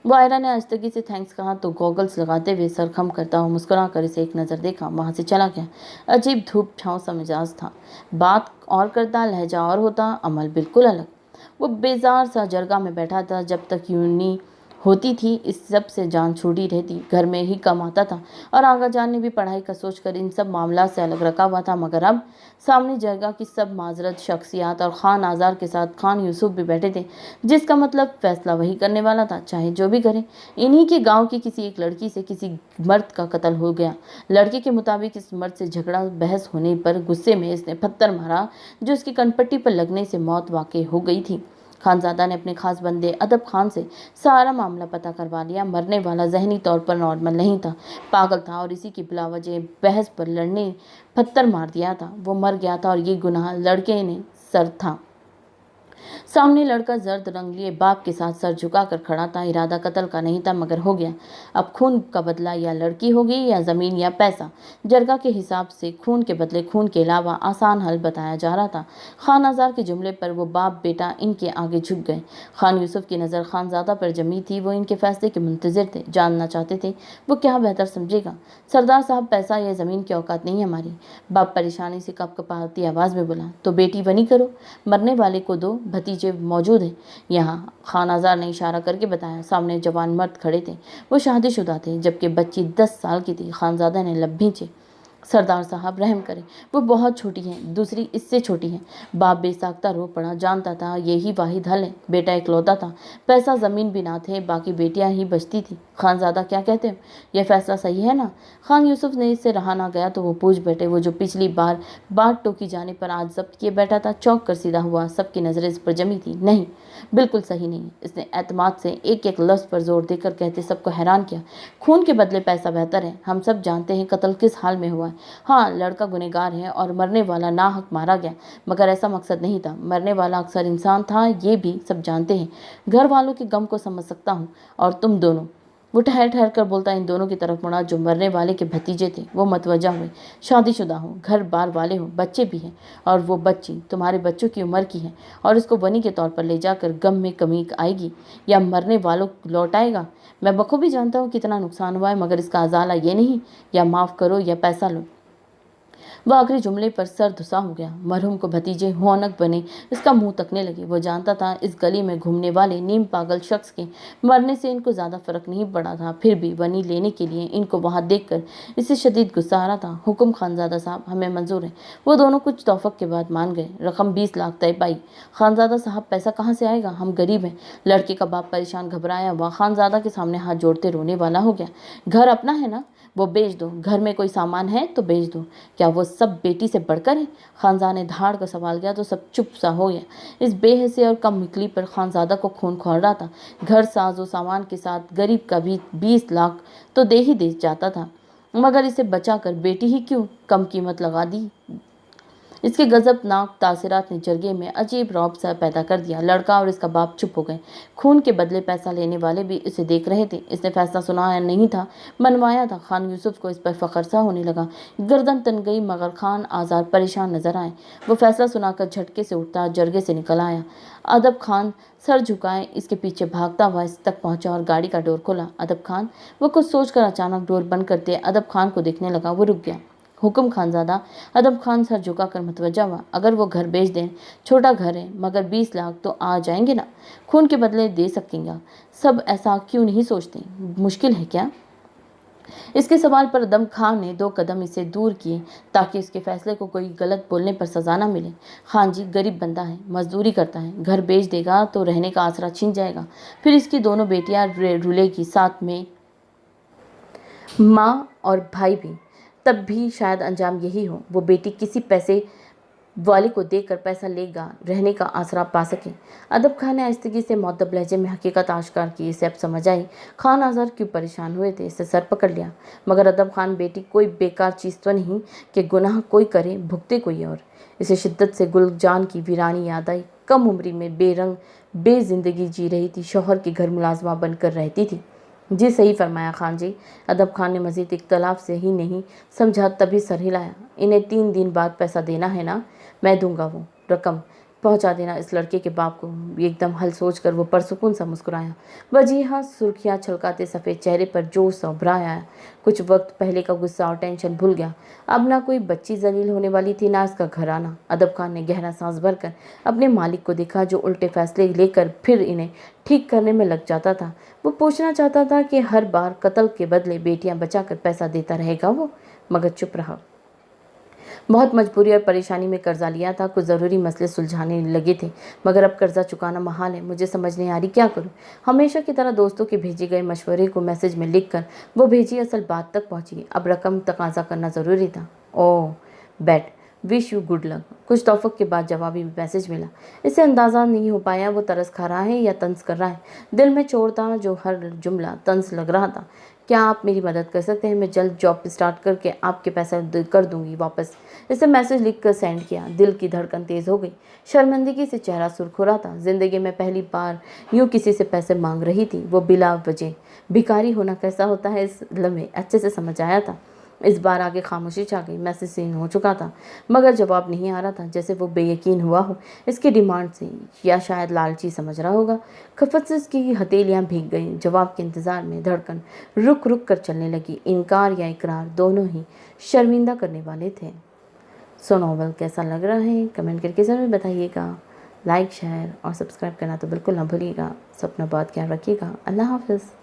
वो आयरा ने आस्तगी से थैंक्स कहा तो गॉगल्स लगाते हुए सर खम करता हुआ मुस्कुरा कर इसे एक नज़र देखा, वहाँ से चला गया। अजीब धूप छाँव सा मिजाज था। बात और करता, लहजा और होता, अमल बिल्कुल अलग। वो बेजार सा जरगा में बैठा था। जब तक यूनी होती थी इस सब से जान छूटी रहती, घर में ही कम आता था और आगा जान ने भी पढ़ाई का सोचकर इन सब मामला से अलग रखा हुआ था। मगर अब सामने जगह की सब माजरत शख्सियात और खान आज़ार के साथ खान यूसुफ भी बैठे थे, जिसका मतलब फैसला वही करने वाला था, चाहे जो भी करे। इन्हीं के गांव की किसी एक लड़की से किसी मर्द का कत्ल हो गया। लड़के के मुताबिक इस मर्द से झगड़ा बहस होने पर गुस्से में इसने पत्थर मारा, जो इसकी कनपट्टी पर लगने से मौत वाक़ई हो गई थी। खानजादा ने अपने खास बंदे अदब खान से सारा मामला पता करवा लिया। मरने वाला जहनी तौर पर नॉर्मल नहीं था, पागल था और इसी की बिलावजह बहस पर लड़ने पत्थर मार दिया था। वो मर गया था और ये गुनाह लड़के ने सर था। सामने लड़का जर्द रंग लिए बाप के साथ सर झुकाकर खड़ा था। इरादा कत्ल का नहीं था मगर हो गया। अब खून का बदला या लड़की होगी या जमीन या पैसा। जरगा के हिसाब से खून के बदले खून के अलावा आसान हल बताया जा रहा था। खान आज़ार के जुमले पर वो बाप बेटा इनके आगे झुक गए। खान यूसुफ की नज़र खानजादा पर जमी थी। वो इनके फैसले के मुंतजिर थे, जानना चाहते थे वो क्या बेहतर समझेगा। सरदार साहब, पैसा या ज़मीन की औकात नहीं हमारी। बाप परेशानी से कपकपाती आवाज़ में बोला। तो बेटी बनी करो, मरने वाले को दो, भतीजे मौजूद हैं यहाँ। खान आज़ार ने इशारा करके बताया। सामने जवान मर्द खड़े थे। वो शादीशुदा थे जबकि बच्ची 10 साल की थी। खानजादा ने लब भींचे। सरदार साहब रहम करें, वो बहुत छोटी हैं, दूसरी इससे छोटी हैं। बाप बेसाख्ता रो पड़ा। जानता था यही वाहिद हल है। बेटा इकलौता था, पैसा ज़मीन भी ना थे, बाकी बेटियां ही बचती थी। खानजादा क्या कहते हो, यह फैसला सही है ना? खान यूसुफ ने इससे रहा ना गया तो वो पूछ बैठे। वो जो पिछली बार बाट टोकी जाने पर आज जब्त किए बैठा था, चौंक कर सीधा हुआ। सबकी नज़रें इस पर जमी थी। नहीं, बिल्कुल सही नहीं। इसने एतमाद से एक एक लफ्ज़ पर जोर देकर कहते सबको हैरान किया। खून के बदले पैसा बेहतर है। हम सब जानते हैं कत्ल किस हाल में हुआ है। हाँ, लड़का गुनहगार है और मरने वाला नाहक मारा गया, मगर ऐसा मकसद नहीं था। मरने वाला अक्सर इंसान था, ये भी सब जानते हैं। घर वालों के गम को समझ सकता हूँ, और तुम दोनों। वो ठहर ठहर कर बोलता इन दोनों की तरफ मुड़ा जो मरने वाले के भतीजे थे। वो मतवजा हुए। शादीशुदा हो, घर बार वाले हो, बच्चे भी हैं, और वो बच्ची तुम्हारे बच्चों की उम्र की है, और इसको बनी के तौर पर ले जाकर गम में कमी आएगी या मरने वालों लौटाएगा। मैं बखूबी जानता हूँ कितना नुकसान हुआ है, मगर इसका अजाला ये नहीं या माफ़ करो या पैसा लो। वह आखिरी जुमले पर सर धुसा हो गया। मरहूम को भतीजे हुआनक बने इसका मुंह तकने लगे। वो जानता था इस गली में घूमने वाले नीम पागल शख्स के मरने से इनको ज़्यादा फर्क नहीं पड़ा था, फिर भी वनी लेने के लिए इनको वहाँ देखकर इसे शदीद गुस्सा आ रहा था। हुक्म खानजादा साहब, हमें मंजूर है। वो दोनों कुछ तौफक के बाद मान गए। रकम 20 लाख तय पाई। खानजादा साहब, पैसा कहाँ से आएगा, हम गरीब हैं। लड़के का बाप परेशान घबराया हुआ खानजादा के सामने हाथ जोड़ते रोने वाला हो गया। घर अपना है ना, वो बेच दो। घर में कोई सामान है तो बेच दो। क्या वो सब बेटी से बढ़कर है? खानजादा ने धाड़ का सवाल किया तो सब चुप सा हो गया। इस बेहसी और कम मिकली पर खानजादा को खून खौल रहा था। घर साजो सामान के साथ गरीब का भी 20 लाख तो दे ही दे जाता था, मगर इसे बचाकर बेटी ही क्यों कम कीमत लगा दी। इसके गजबनाक तासिरात ने जरगे में अजीब रौब सा पैदा कर दिया। लड़का और इसका बाप चुप हो गए। खून के बदले पैसा लेने वाले भी इसे देख रहे थे। इसने फैसला सुनाया नहीं था, मनवाया था। खान यूसुफ को इस पर फख्र सा होने लगा। गर्दन तन गई, मगर खान आज़ार परेशान नजर आए। वो फैसला सुनाकर झटके से उठता जरगे से निकल आया। अदब खान सर झुकाए इसके पीछे भागता हुआ इस तक पहुंचा और गाड़ी का डोर खोला। अदब खान, वो कुछ सोचकर अचानक डोर बंद करते अदब खान को देखने लगा। वो रुक गया। हुक्म खानजादा। अदब खान सर झुकाकर मतवजा हुआ। अगर वो घर बेच दें, छोटा घर है, मगर 20 लाख तो आ जाएंगे ना, खून के बदले दे सकेंगे। सब ऐसा क्यों नहीं सोचते, मुश्किल है क्या? इसके सवाल पर अदब खान ने 2 कदम इसे दूर किए ताकि इसके फैसले को कोई गलत बोलने पर सजा न मिले। खान जी गरीब बंदा है, मजदूरी करता है, घर बेच देगा तो रहने का आसरा छिन जाएगा, फिर इसकी दोनों बेटियां रुलेगी, साथ में माँ और भाई भी। तब भी शायद अंजाम यही हो, वो बेटी किसी पैसे वाले को देकर पैसा लेगा, रहने का आसरा पा सके। अदब खान ने आहिस्तगी से मुअद्दब लहजे में हकीकत आश्कार की। इसे अब समझ आई खान आज़ार क्यों परेशान हुए थे। इसे सर पकड़ लिया। मगर अदब खान, बेटी कोई बेकार चीज़ तो नहीं कि गुनाह कोई करे भुगते कोई और। इसे शिद्दत से गुलजान की वीरानी याद आई। कम उम्री में बेरंग बेजिंदगी जी रही थी, शौहर के घर मुलाजमा बनकर रहती थी। जी सही फरमाया खान जी। अदब खान ने मजीद इख्तलाफ से ही नहीं समझा, तभी सर हिलाया। इन्हें 3 दिन बाद पैसा देना है ना, मैं दूंगा। वो रकम पहुंचा देना इस लड़के के बाप को। एकदम हल सोचकर वो परसुकून सा मुस्कुराया। वजीहा सुर्खियाँ छलकाते सफ़ेद चेहरे पर जोश सा उभरा आया। कुछ वक्त पहले का गुस्सा और टेंशन भूल गया। अब ना कोई बच्ची जलील होने वाली थी, ना इसका घराना। अदब खान ने गहरा सांस भरकर अपने मालिक को देखा, जो उल्टे फैसले लेकर फिर इन्हें ठीक करने में लग जाता था। वो पूछना चाहता था कि हर बार कत्ल के बदले बेटियां बचाकर पैसा देता रहेगा वो, मगर चुप रहा। बहुत मजबूरी और परेशानी में कर्जा लिया था, कुछ ज़रूरी मसले सुलझाने लगे थे, मगर अब कर्जा चुकाना महाल है। मुझे समझ नहीं आ रही क्या करूं। हमेशा की तरह दोस्तों के भेजे गए मशवरे को मैसेज में लिखकर वो भेजी असल बात तक पहुंची। अब रकम तकाजा करना ज़रूरी था। Oh bad, wish you good luck. कुछ तौफक के बाद जवाबी मैसेज मिला। इसे अंदाज़ा नहीं हो पाया वो तरस खा रहा है या तंज कर रहा है। दिल में चोर था जो हर जुमला तंज लग रहा था। क्या आप मेरी मदद कर सकते हैं? मैं जल्द जॉब स्टार्ट करके आपके पैसा कर दूंगी वापस। इसे मैसेज लिख कर सेंड किया। दिल की धड़कन तेज़ हो गई। शर्मिंदगी से चेहरा सुर्ख हो रहा था। ज़िंदगी में पहली बार यूँ किसी से पैसे मांग रही थी, वो बिला वजह। भिखारी होना कैसा होता है इस लम्हे अच्छे से समझ आया था। इस बार आगे खामोशी छा गई। मैसेज सीन हो चुका था मगर जवाब नहीं आ रहा था, जैसे वो बेयकीन हुआ हो इसकी डिमांड से, या शायद लालची समझ रहा होगा। खपत से उसकी हथेलियां भीग गईं। जवाब के इंतज़ार में धड़कन रुक रुक कर चलने लगी। इनकार या इकरार दोनों ही शर्मिंदा करने वाले थे। सो नॉवल कैसा लग रहा है कमेंट करके ज़रूर बताइएगा। लाइक शेयर और सब्सक्राइब करना तो बिल्कुल ना भूलिएगा। सो अपना बहुत ख्याल रखिएगा। अल्लाह हाफ़िज़।